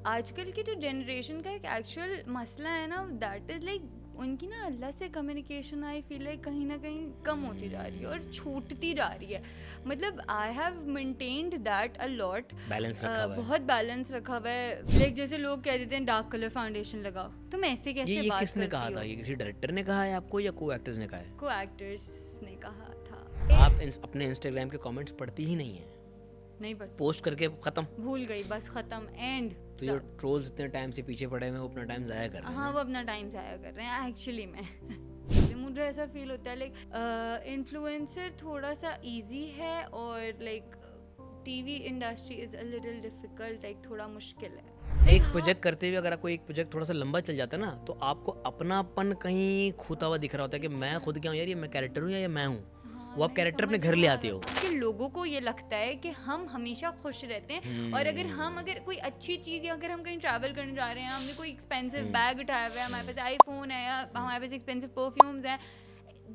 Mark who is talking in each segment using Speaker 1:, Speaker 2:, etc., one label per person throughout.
Speaker 1: आजकल की जो जनरेशन का एक एक्चुअल मसला है ना, दैट इज़ लाइक उनकी ना अल्लाह से कम्युनिकेशन आई फील लाइक कहीं ना कहीं कम होती जा रही है और छूटती जा रही है. मतलब I have maintained that a lot.
Speaker 2: Balance रखा हुआ है.
Speaker 1: बहुत बैलेंस रखा हुआ है. लाइक जैसे लोग कह देते हैं डार्क कलर फाउंडेशन लगाओ, तुम ऐसे कैसे
Speaker 2: ये
Speaker 1: बात
Speaker 2: किसने
Speaker 1: करती
Speaker 2: कहा
Speaker 1: हो?
Speaker 2: था? ये किसी डायरेक्टर ने कहा है आपको या को एक्टर्स ने कहा है?
Speaker 1: को एक्टर्स ने कहा था.
Speaker 2: आप अपने इंस्टाग्राम के कमेंट्स पढ़ती ही नहीं है?
Speaker 1: नहीं पढ़ती,
Speaker 2: पोस्ट करके खत्म,
Speaker 1: भूल गई, बस खत्म, एंड.
Speaker 2: तो ये ट्रोल्स इतने टाइम से पीछे पड़े हैं, वो अपना टाइम जाया कर रहे हैं.
Speaker 1: हाँ, वो अपना टाइम ज़ाया कर रहे हैं एक्चुअली में. मुझे ऐसा फील होता है लाइक इन्फ्लुएंसर थोड़ा सा इजी है और like TV industry is a little difficult, like थोड़ा मुश्किल है.
Speaker 2: एक प्रोजेक्ट करते हुए अगर कोई एक प्रोजेक्ट थोड़ा सा लंबा चल जाता है ना, तो आपको अपनापन कहीं खोता हुआ दिख रहा होता है कि मैं खुद क्या हूँ यार, ये मैं कैरेक्टर हूँ या ये मैं हूँ. वो आप कैरेक्टर अपने घर ले आते हो.
Speaker 1: कि लोगों को ये लगता है कि हम हमेशा खुश रहते हैं और अगर कोई अच्छी चीज़ या अगर हम कहीं ट्रैवल करने जा रहे हैं, हमने कोई एक्सपेंसिव बैग उठाया हुआ है, हमारे पास आईफोन है या हमारे पास एक्सपेंसिव परफ्यूम्स हैं,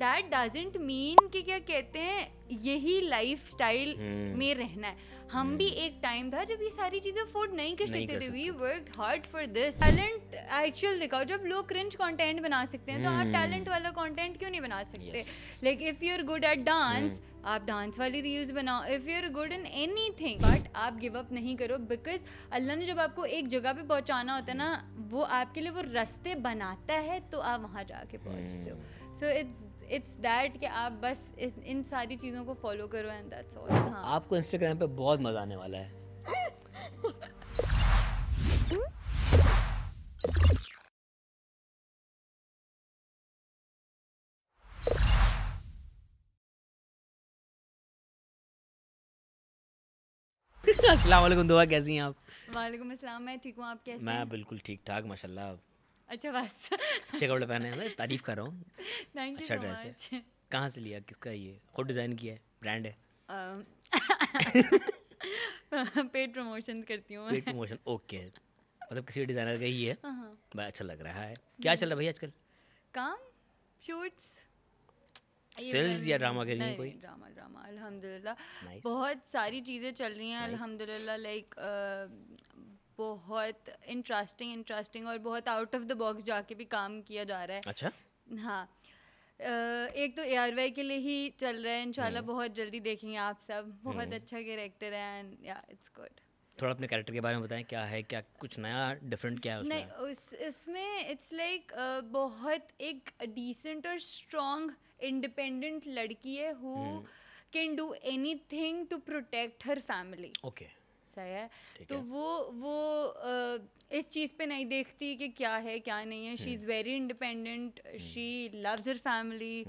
Speaker 1: दैट डजंट मीन कि क्या कहते हैं यही लाइफ स्टाइल में रहना है. हम भी एक टाइम था जब ये सारी चीज़ें अफोर्ड नहीं कर सकते थे. We worked hard for this. Talent actual दिखाओ. जब लोग क्रिंज कंटेंट बना सकते हैं तो आप टैलेंट वाला कंटेंट क्यों नहीं बना सकते? Like if you are good at dance, आप डांस वाली रील्स बनाओ. If you are good in anything, but आप गिव अप नहीं करो, बिकॉज अल्लाह ने जब आपको एक जगह पे पहुंचाना होता है ना, वो आपके लिए वो रास्ते बनाता है तो आप वहाँ जाके पहुँचते हो. सो इट्स दैट कि आप बस इन सारी चीज़ों को फॉलो करो एंड दैट्स ऑल. हाँ,
Speaker 2: आपको इंस्टाग्राम पे बहुत मजा आने वाला है. अस्सलाम वालेकुम दुआ, कैसी हैं आप?
Speaker 1: वालेकुम अस्सलाम, मैं ठीक हूँ, आप कैसे हैं?
Speaker 2: मैं बिल्कुल ठीक ठाक माशाल्लाह.
Speaker 1: अच्छा, बस.
Speaker 2: अच्छे कपड़े पहने हैं, मैं तारीफ कर रहा हूँ.
Speaker 1: थैंक यू
Speaker 2: अच्छा
Speaker 1: सो
Speaker 2: ड्रेस है.
Speaker 1: मच.
Speaker 2: कहाँ से लिया, किसका है ये? खुद डिज़ाइन किया है, ब्रांड है?
Speaker 1: पेड प्रमोशन करती हूँ.
Speaker 2: Paid promotion, okay. मतलब किसी डिज़ाइनर का ही है.
Speaker 1: हाँ.
Speaker 2: बड़ा अच्छा लग रहा है. क्या चल रहा है भैया आजकल?
Speaker 1: काम, शूट्स,
Speaker 2: स्टिल्स या ड्रामा कर रही हैं कोई?
Speaker 1: ड्रामा अल्हम्दुलिल्लाह.
Speaker 2: Nice.
Speaker 1: बहुत सारी चीज़ें चल रही हैं
Speaker 2: Nice.
Speaker 1: अल्हम्दुलिल्लाह. लाइक बहुत इंटरेस्टिंग और बहुत आउट ऑफ द बॉक्स जाके भी काम किया जा रहा है.
Speaker 2: अच्छा.
Speaker 1: हाँ. एक तो ARY के लिए ही चल रहा है, इंशाल्लाह बहुत जल्दी देखेंगे आप सब. बहुत अच्छा कैरेक्टर है एंड या इट्स गुड.
Speaker 2: थोड़ा अपने कैरेक्टर के बारे में बताएं, क्या है, क्या कुछ नया डिफरेंट क्या है उसमें?
Speaker 1: नहीं, इसमें इट्स लाइक बहुत एक डिसेंट और स्ट्रॉन्ग इंडिपेंडेंट लड़की है who can do anything to protect her family.
Speaker 2: Okay.
Speaker 1: सही है. तो वो इस चीज़ पे नहीं देखती कि क्या है क्या नहीं है. She is very independent, she loves her family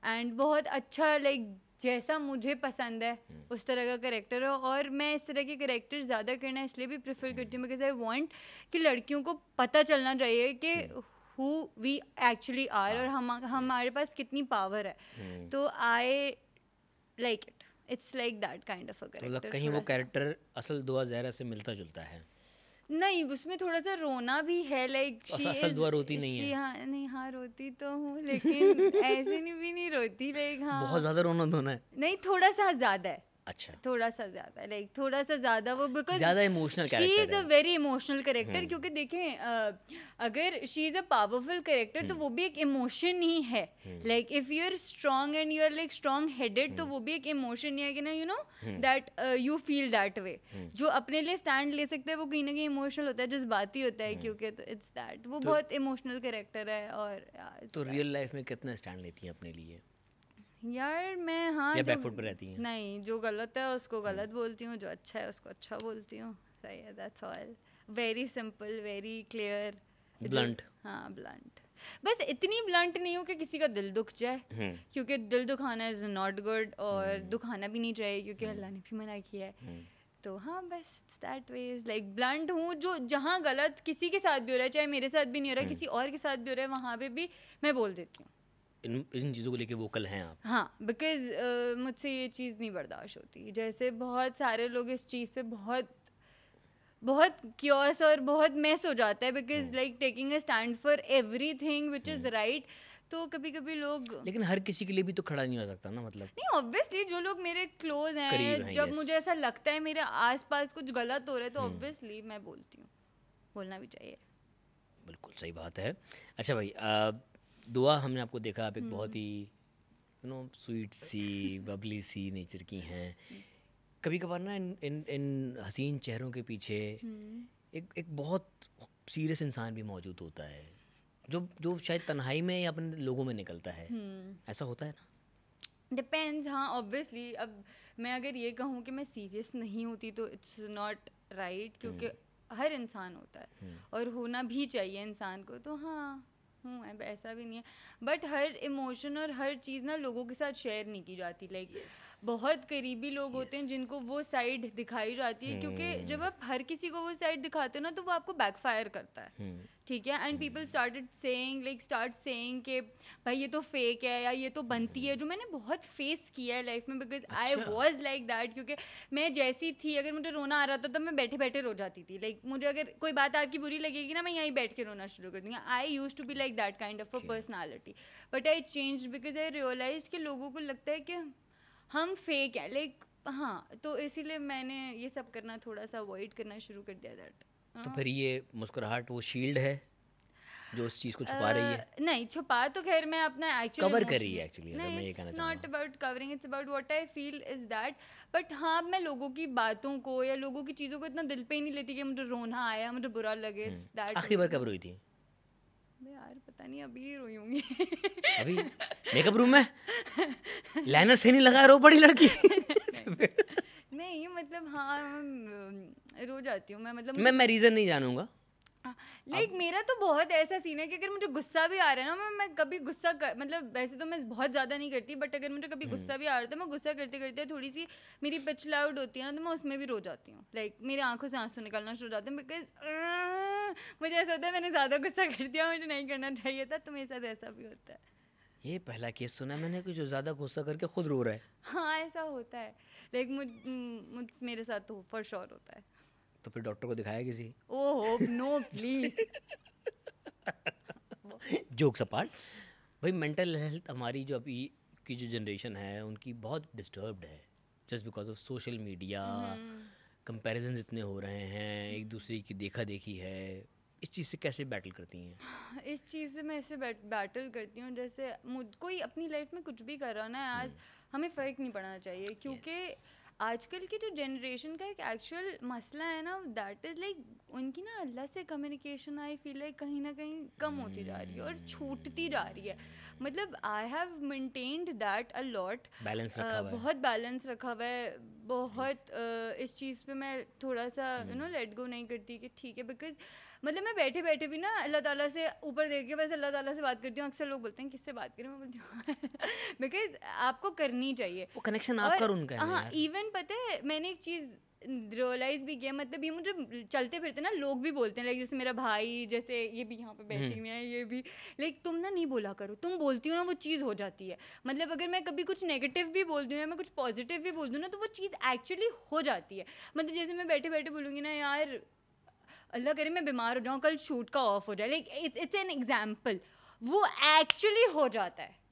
Speaker 1: and बहुत अच्छा लाइक जैसा मुझे पसंद है उस तरह का करेक्टर है. और मैं इस तरह के करेक्टर ज़्यादा करना इसलिए भी प्रेफर करती हूँ बिकॉज आई वांट कि लड़कियों को पता चलना चाहिए कि हु वी एक्चुअली आर और हमारे पास कितनी पावर है. तो I like it. It's like that kind of अ
Speaker 2: मतलब
Speaker 1: करेक्टर.
Speaker 2: कहीं वो कैरेक्टर असल दुआ ज़हरा से मिलता जुलता है?
Speaker 1: नहीं, उसमें थोड़ा सा रोना भी है. लाइक
Speaker 2: असल दुआ रोती नहीं है?
Speaker 1: हाँ, नहीं, हाँ रोती तो हूँ लेकिन ऐसे भी नहीं रोती. लाइक हाँ,
Speaker 2: बहुत ज़्यादा रोना धोना है?
Speaker 1: नहीं, थोड़ा सा ज़्यादा है.
Speaker 2: अच्छा.
Speaker 1: थोड़ा सा ज़्यादा, लाइक थोड़ा सा ज़्यादा वो बिकॉज
Speaker 2: ज़्यादा emotional
Speaker 1: she
Speaker 2: character
Speaker 1: is a very emotional character. क्योंकि देखें अगर she is a powerful character तो वो भी एक इमोशन ही है. Like if you are strong and you are like strong headed तो वो भी एक इमोशन ही है कि ना you know that you feel that way. जो अपने लिए स्टैंड ले सकता है वो कहीं ना कहीं इमोशनल होता है, जज्बाती होता है. क्योंकि तो इट्स दैट वो बहुत इमोशनल करेक्टर है. और
Speaker 2: तो रियल लाइफ में कितना स्टैंड लेती हैं अपने लिए?
Speaker 1: यार मैं हाँ,
Speaker 2: या बैकफुट पे रहती हैं?
Speaker 1: नहीं, जो गलत है उसको गलत बोलती हूँ, जो अच्छा है उसको अच्छा बोलती हूँ. सही है, that's all. Very simple, very clear,
Speaker 2: blunt.
Speaker 1: हाँ, ब्लंट. बस इतनी ब्लंट नहीं हूँ कि किसी का दिल दुख जाए, क्योंकि दिल दुखाना इज़ नॉट गुड और दुखाना भी नहीं चाहिए क्योंकि अल्लाह ने भी मना किया है. तो हाँ, बस that way is like blunt हूँ. जो जहाँ गलत किसी के साथ भी हो रहा है, चाहे मेरे साथ भी नहीं हो रहा है, किसी और के साथ भी हो रहा है, वहाँ पे भी मैं बोल देती हूँ.
Speaker 2: इन चीज़ों को लेके वोकल हैं आप?
Speaker 1: हाँ, बिकॉज मुझसे ये चीज़ नहीं बर्दाश्त होती. जैसे बहुत सारे लोग इस चीज़ पे बहुत क्योस और बहुत मेस हो जाता है because like taking a stand for everything which is right. तो कभी कभी लोग,
Speaker 2: लेकिन हर किसी के लिए भी तो खड़ा नहीं हो सकता ना. मतलब
Speaker 1: नहीं, ऑब्वियसली जो लोग मेरे क्लोज हैं,
Speaker 2: हैं,
Speaker 1: जब
Speaker 2: yes.
Speaker 1: मुझे ऐसा लगता है मेरे आसपास कुछ गलत हो रहा है तो ऑब्वियसली मैं बोलती हूँ. बोलना भी चाहिए।
Speaker 2: बिल्कुल सही बात है। अच्छा भाई, दुआ हमने आपको देखा, आप एक बहुत ही स्वीट सी बबली सी नेचर की हैं। कभी कभार ना इन हसीन चेहरों के पीछे एक बहुत सीरियस इंसान भी मौजूद होता है, जो शायद तन्हाई में या अपने लोगों में निकलता है। ऐसा होता है ना?
Speaker 1: डिपेंड्स। हाँ, ऑब्वियसली अब मैं अगर ये कहूँ कि मैं सीरियस नहीं होती तो इट्स नॉट राइट, क्योंकि हर इंसान होता है और होना भी चाहिए इंसान को। तो हाँ हूँ, अब ऐसा भी नहीं है, बट हर इमोशन और हर चीज़ ना लोगों के साथ शेयर नहीं की जाती। लाइक बहुत करीबी लोग होते हैं जिनको वो साइड दिखाई जाती है, क्योंकि जब आप हर किसी को वो साइड दिखाते हो ना तो वो आपको बैकफायर करता है, ठीक है। एंड पीपल स्टार्ट सेइंग कि भाई ये तो फेक है या ये तो बनती है, जो मैंने बहुत फेस किया है लाइफ में, because I was like that. क्योंकि मैं जैसी थी, अगर मुझे रोना आ रहा था तब मैं बैठे बैठे रो जाती थी। लाइक मुझे अगर कोई बात आपकी बुरी लगेगी ना, मैं यहीं बैठ के रोना शुरू कर दूंगी। I used to be like that kind of a personality, but I changed because I realised कि लोगों को लगता है कि हम फेक हैं। लाइक हाँ, तो इसीलिए मैंने ये सब करना थोड़ा सा अवॉइड करना शुरू कर दिया। दैट
Speaker 2: तो फिर ये मुस्कुराहट वो शील्ड है जो उस चीज़ को छुपा रही है?
Speaker 1: नहीं, छुपा तो खैर मैं अपना एक्चुअली
Speaker 2: कवर कर रही है एक्चुअली, अगर मैं ये कहना
Speaker 1: चाहूँ। Not about covering, it's about what I feel is that. But हाँ, मैं लोगों की बातों को या लोगों की चीज़ों को इतना दिल पे ही नहीं लेती कि मुझे रोना आया, मुझे बुरा लगे। दैट
Speaker 2: आखिरी बार कब रोई थी?
Speaker 1: यार पता नहीं, अभी ही रोई होंगी।
Speaker 2: अभी मेकअप रूम में लाइनर से नहीं लगा, रो पड़ी लड़की।
Speaker 1: नहीं मतलब हाँ, रो जाती हूँ मैं। मतलब
Speaker 2: मैं रीज़न नहीं जानूंगा।
Speaker 1: लाइक मेरा तो बहुत ऐसा सीन है कि अगर मुझे गुस्सा भी आ रहा है ना, मैं कभी गुस्सा मतलब वैसे तो मैं बहुत ज़्यादा नहीं करती, बट अगर मुझे कभी गुस्सा भी आ रहा है तो मैं गुस्सा करते करते थोड़ी सी मेरी पिच लाउड होती है ना, तो मैं उसमें भी रो जाती हूँ। लाइक मेरी आंखों से आंसू निकलना शुरू हो जाते हैं, बिकॉज मुझे ऐसा होता है मैंने ज़्यादा गुस्सा कर दिया, मुझे नहीं करना चाहिए था। तो मेरे साथ ऐसा भी होता है।
Speaker 2: ये पहला केस सुना मैंने कि जो ज़्यादा गुस्सा करके खुद रो रहा है।
Speaker 1: हाँ ऐसा होता है। लाइक मेरे साथ तो फॉर श्योर होता है।
Speaker 2: तो फिर डॉक्टर को दिखाया किसी?
Speaker 1: Oh no please.
Speaker 2: Jokes apart, भाई मेंटल हेल्थ हमारी जो अभी की जो जनरेशन है उनकी बहुत डिस्टर्ब्ड है, just because of social media. Comparison इतने हो रहे हैं, एक दूसरे की देखा देखी है। इस चीज़ से कैसे बैटल करती हैं?
Speaker 1: इस चीज़ से मैं ऐसे बैटल करती हूँ, जैसे कोई अपनी लाइफ में कुछ भी कर रहा ना, आज हमें फ़र्क नहीं पड़ना चाहिए, क्योंकि आजकल की जो जनरेशन का एक एक्चुअल मसला है ना, दैट इज़ लाइक उनकी ना अल्लाह से कम्युनिकेशन आई फील लाइक कहीं ना कहीं कम होती जा रही है और छूटती जा रही है। मतलब I have maintained that a lot,
Speaker 2: balance रखा हुआ है,
Speaker 1: बहुत बैलेंस रखा हुआ है, बहुत इस चीज़ पे मैं थोड़ा सा लेट गो नहीं करती कि ठीक है, बिकॉज मतलब मैं बैठे बैठे भी ना अल्लाह ताला से ऊपर देख के बस अल्लाह ताला से बात करती हूँ। अक्सर लोग बोलते हैं किससे बात करें, मैं बोलती हूँ बिकॉज आपको करनी चाहिए
Speaker 2: वो कनेक्शन आपका और उनका है।
Speaker 1: हाँ, इवन पता है मैंने एक चीज़ रियलाइज भी किया, मतलब ये मुझे चलते फिरते ना लोग भी बोलते हैं, लाइक जैसे मेरा भाई, जैसे ये भी यहाँ पे बैठी हुई है, ये भी लाइक तुम ना नहीं बोला करो, तुम बोलती हो ना वो चीज़ हो जाती है। मतलब अगर मैं कभी कुछ नेगेटिव भी बोल दूँ या मैं कुछ पॉजिटिव भी बोल दूँ ना, तो वो चीज़ एक्चुअली हो जाती है। मतलब जैसे मैं बैठे बैठे बोलूँगी ना, यार अल्लाह करे मैं बीमार हो जाऊँ, कल शूट का ऑफ हो जाए, लाइक इट्स एन एग्जाम्पल, वो एक्चुअली हो जाता है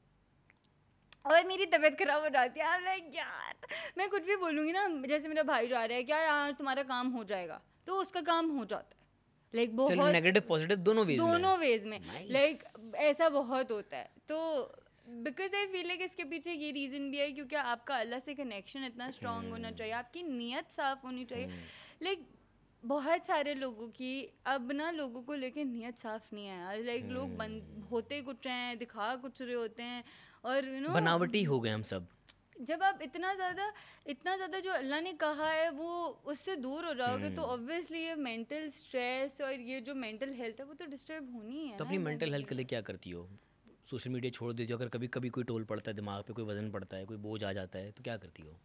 Speaker 1: और मेरी तबीयत खराब हो जाती है। लाइक यार मैं कुछ भी बोलूँगी ना, जैसे मेरा भाई जा रहा है क्या यार तुम्हारा काम हो जाएगा, तो उसका काम हो जाता है। लाइक बहुत
Speaker 2: नेगेटिव पॉजिटिव दोनों वेज में
Speaker 1: लाइक ऐसा बहुत होता है। तो बिकॉज आई फील लाइक इसके पीछे ये रीज़न भी है क्योंकि आपका अल्लाह से कनेक्शन इतना स्ट्रांग होना चाहिए, आपकी नीयत साफ़ होनी चाहिए। लाइक बहुत सारे लोगों की अब ना लोगों को लेके नीयत साफ़ नहीं है यार। लाइक लोग होते कुछ हैं, दिखा कुछ रहे होते हैं, और
Speaker 2: बनावटी हो गए हम सब।
Speaker 1: जब आप इतना ज़्यादा जो अल्लाह ने कहा है वो उससे दूर हो जाओगे तो ऑब्वियसली ये मेंटल स्ट्रेस और ये जो मेंटल हेल्थ है वो तो डिस्टर्ब होनी है।
Speaker 2: तो अपनी मेंटल हेल्थ के लिए क्या करती हो? सोशल मीडिया छोड़ देती हो? अगर कभी कभी कोई टोल पड़ता है दिमाग पे, कोई वजन पड़ता है, कोई बोझ आ जाता है, तो क्या करती हो?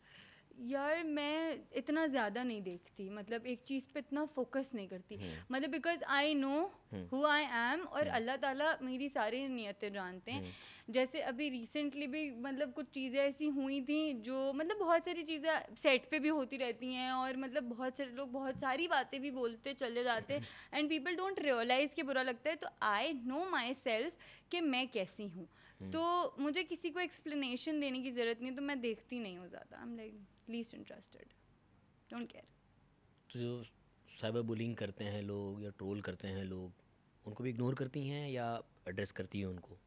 Speaker 1: यार मैं इतना ज़्यादा नहीं देखती, मतलब एक चीज़ पे इतना फोकस नहीं करती, मतलब because I know who I am और अल्लाह ताला मेरी सारी नियतें जानते हैं। जैसे अभी रिसेंटली भी मतलब कुछ चीज़ें ऐसी हुई थी जो मतलब बहुत सारी चीज़ें सेट पे भी होती रहती हैं और मतलब बहुत सारे लोग बहुत सारी बातें भी बोलते चले जाते हैं एंड पीपल डोंट रियलाइज़ कि बुरा लगता है। तो आई नो माई सेल्फ कि मैं कैसी हूँ, तो मुझे किसी को एक्सप्लेनेशन देने की ज़रूरत नहीं, तो मैं देखती नहीं हूँ ज़्यादा। आई am like least interested, don't care.
Speaker 2: तो जो साइबर बुलिंग करते हैं लोग या ट्रोल करते हैं लोग, उनको भी इग्नोर करती हैं या एड्रेस करती हैं उनको?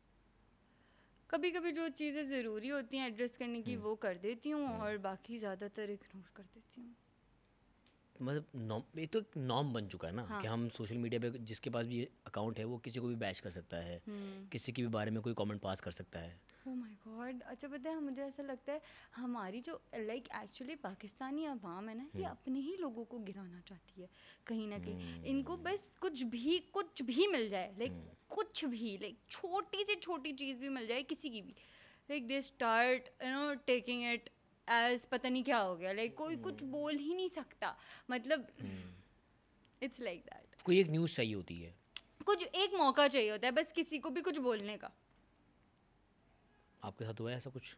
Speaker 1: कभी कभी जो चीज़ें ज़रूरी होती हैं एड्रेस करने की वो कर देती हूँ, और बाकी ज़्यादातर इग्नोर कर देती हूँ।
Speaker 2: मतलब नॉर्म, ये तो एक नॉर्म बन चुका है ना कि हम सोशल मीडिया पे जिसके पास भी अकाउंट है वो किसी को भी बैच कर सकता है, किसी के भी बारे में कोई कमेंट पास कर सकता है।
Speaker 1: Oh my God. अच्छा पता है, मुझे ऐसा लगता है हमारी जो लाइक एक्चुअली पाकिस्तानी अवाम है ना, ये अपने ही लोगों को गिराना चाहती है कहीं ना कहीं। इनको बस कुछ भी मिल जाए, लाइक कुछ भी, लाइक छोटी से छोटी चीज़ भी मिल जाए किसी की भी, like they start taking it as पता नहीं क्या हो गया, लाइक कोई कुछ बोल ही नहीं सकता, मतलब इट्स लाइक दैट।
Speaker 2: कोई एक न्यूज़ चाहिए होती है,
Speaker 1: कुछ एक मौका चाहिए होता है बस किसी को भी कुछ बोलने का।
Speaker 2: आपके साथ हुआ है ऐसा कुछ?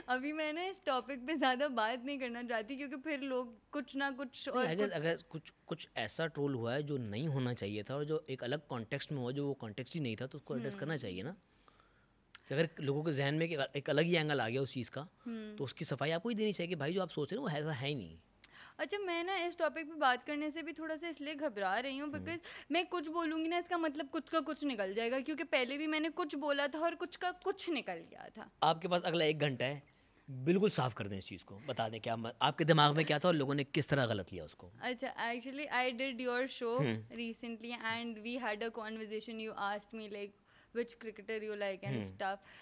Speaker 1: अभी मैं ना इस टॉपिक पे ज़्यादा बात नहीं करना चाहती, क्योंकि फिर लोग कुछ ना कुछ और
Speaker 2: अगर कुछ ऐसा ट्रोल हुआ है जो नहीं होना चाहिए था और जो एक अलग कॉन्टेक्स्ट में हुआ, जो वो कॉन्टेक्स्ट ही नहीं था, तो उसको एड्रेस करना चाहिए ना। अगर लोगों के जहन में एक अलग ही एंगल आ गया उस चीज़ का, तो उसकी सफाई आपको ही देनी चाहिए कि भाई जो आप सोच रहे हो वो ऐसा है ही नहीं।
Speaker 1: अच्छा, मैं ना इस टॉपिक पे बात करने से भी थोड़ा सा इसलिए घबरा रही हूँ बिकॉज मैं कुछ बोलूँगी ना, इसका मतलब कुछ का कुछ निकल जाएगा, क्योंकि पहले भी मैंने कुछ बोला था और कुछ का कुछ निकल गया था।
Speaker 2: आपके पास अगला 1 घंटा है, बिल्कुल साफ कर दें इस चीज़ को, बता दें क्या आपके दिमाग में क्या था और लोगों ने किस तरह गलत लिया उसको।
Speaker 1: अच्छा, actually I did your show recently and we had a conversation, you asked me like which cricketer you like and stuff.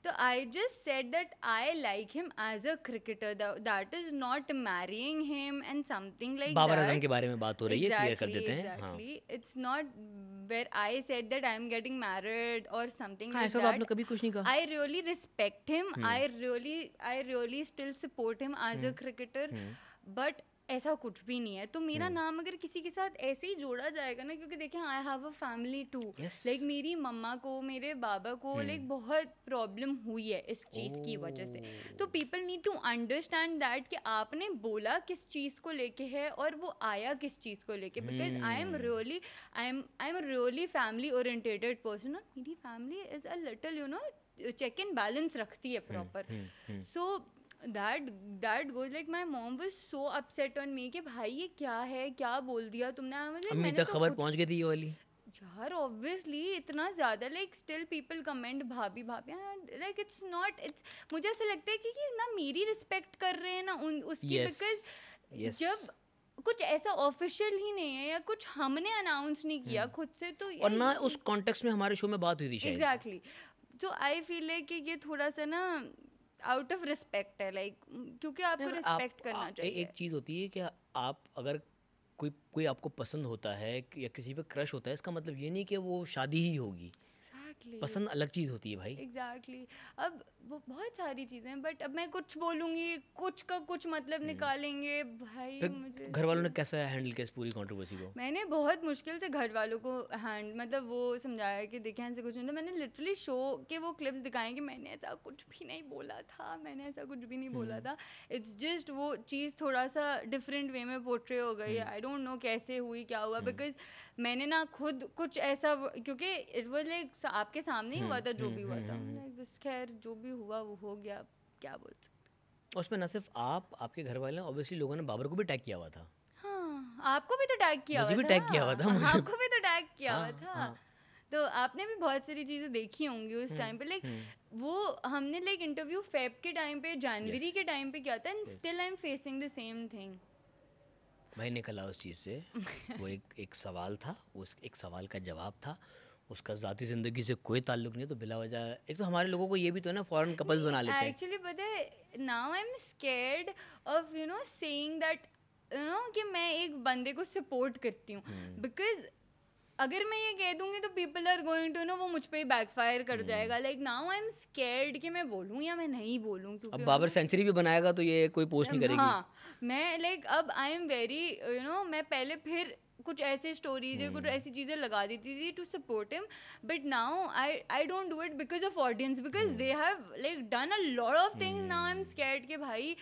Speaker 1: So I just said that I like him as a cricketer. That is not marrying him and something like
Speaker 2: Babar
Speaker 1: that.
Speaker 2: Azam के बारे में बात हो रही है, clear कर देते हैं।
Speaker 1: Exactly. It's not where I said that I am getting married or something like
Speaker 2: ऐसा
Speaker 1: that.
Speaker 2: तो आपने कभी कुछ नहीं कहा।
Speaker 1: I really respect him. I really still support him as a cricketer. But ऐसा कुछ भी नहीं है। तो मेरा नाम अगर किसी के साथ ऐसे ही जोड़ा जाएगा ना, क्योंकि देखिए I have a family too, like मेरी मम्मा को, मेरे बाबा को लाइक बहुत प्रॉब्लम हुई है इस चीज़ की वजह से। तो people need to understand that कि आपने बोला किस चीज़ को लेके है और वो आया किस चीज़ को लेके, because I am really family orientated person. मेरी family is a little check and balance रखती है proper. So that goes like my mom was so upset on me कि भाई ये क्या है, क्या बोल दिया तुमने।
Speaker 2: अम्मी तक खबर पहुंच गई थी ये वाली
Speaker 1: यार, ऑब्वियसली इतना ज़्यादा, लाइक स्टिल पीपल कमेंट भाभी भाभी, लाइक इट्स नॉट, इट्स मुझे ऐसा लगता है कि ना मेरी रिस्पेक्ट कर रहे हैं ना उसकी, बिकॉज जब कुछ ऐसा ऑफिशियल ही नहीं है या कुछ हमने अनाउंस नहीं किया खुद से, तो
Speaker 2: और ना उस कॉन्टेक्स्ट में हमारे शो में बात हुई थी शायद।
Speaker 1: एग्जैक्टली। तो आई फील है कि ये थोड़ा सा ना आउट ऑफ रिस्पेक्ट है, लाइक क्योंकि आपको रिस्पेक्ट करना चाहिए।
Speaker 2: एक चीज़ होती है कि आप अगर कोई आपको पसंद होता है या किसी पे क्रश होता है, इसका मतलब ये नहीं कि वो शादी ही होगी। पसंद अलग चीज़ होती है भाई।
Speaker 1: एग्जैक्टली। अब वो बहुत सारी चीज़ें, बट अब मैं कुछ बोलूँगी कुछ का कुछ मतलब निकालेंगे भाई। मुझे
Speaker 2: घर वालों ने कैसा हैंडल किया इस पूरी कंट्रोवर्सी को?
Speaker 1: मैंने बहुत मुश्किल से घर वालों को मतलब वो समझाया कि देखें ऐसे कुछ नहीं था। मैंने लिटरली शो के वो क्लिप्स दिखाए कि मैंने ऐसा कुछ भी नहीं बोला था, मैंने ऐसा कुछ भी नहीं बोला था। इट्स जस्ट वो चीज़ थोड़ा सा डिफरेंट वे में पोर्ट्रे हो गई। आई डोंट नो कैसे हुई क्या हुआ, बिकॉज मैंने ना खुद कुछ ऐसा, क्योंकि इट वाज लाइक आपके सामने ही हुआ था जो भी हुआ था। खैर जो भी हुआ वो हो गया, क्या बोल सकते।
Speaker 2: उसमें ना सिर्फ आपके घर वाले, ऑब्वियसली लोगों ने बाबर को भी टैग किया हुआ था।
Speaker 1: हाँ, आपको भी तो टैग किया हुआ था।
Speaker 2: मुझे भी टैग किया हुआ था।
Speaker 1: आपको भी तो टैग किया हुआ था। तो आपने भी बहुत सारी चीज़ें देखी होंगी उस टाइम पे, लाइक वो हमने लाइक इंटरव्यू फेब के टाइम पे, जनवरी के टाइम पे किया था, and still I am facing the same thing.
Speaker 2: भाई निकला उस चीज़ से वो एक सवाल था, उस एक सवाल का जवाब था, उसका ज़ाती ज़िंदगी से कोई ताल्लुक नहीं है। तो बिला वजह एक तो हमारे लोगों को ये भी तो है ना, फॉरेन कपल्स बना लेते हैं।
Speaker 1: एक्चुअली पता है, now I am scared of saying that कि मैं एक बंदे को सपोर्ट करती हूँ, बिकॉज अगर मैं ये कह दूंगी तो पीपल आर गोइंग टू वो मुझ पे ही बैकफायर कर जाएगा। Like now I am scared कि मैं बोलूँ या मैं नहीं बोलूँ, क्योंकि
Speaker 2: अब बाबर सेंचुरी भी बनाएगा तो ये कोई पोस्ट नहीं करेगी।
Speaker 1: हाँ, मैं लाइक अब आई एम वेरी मैं पहले फिर कुछ ऐसे स्टोरीज कुछ ऐसी चीज़ें लगा देती थी to support him, but now I don't do it because of audience, because they have like done a lot of things. Now I am scared कि भाई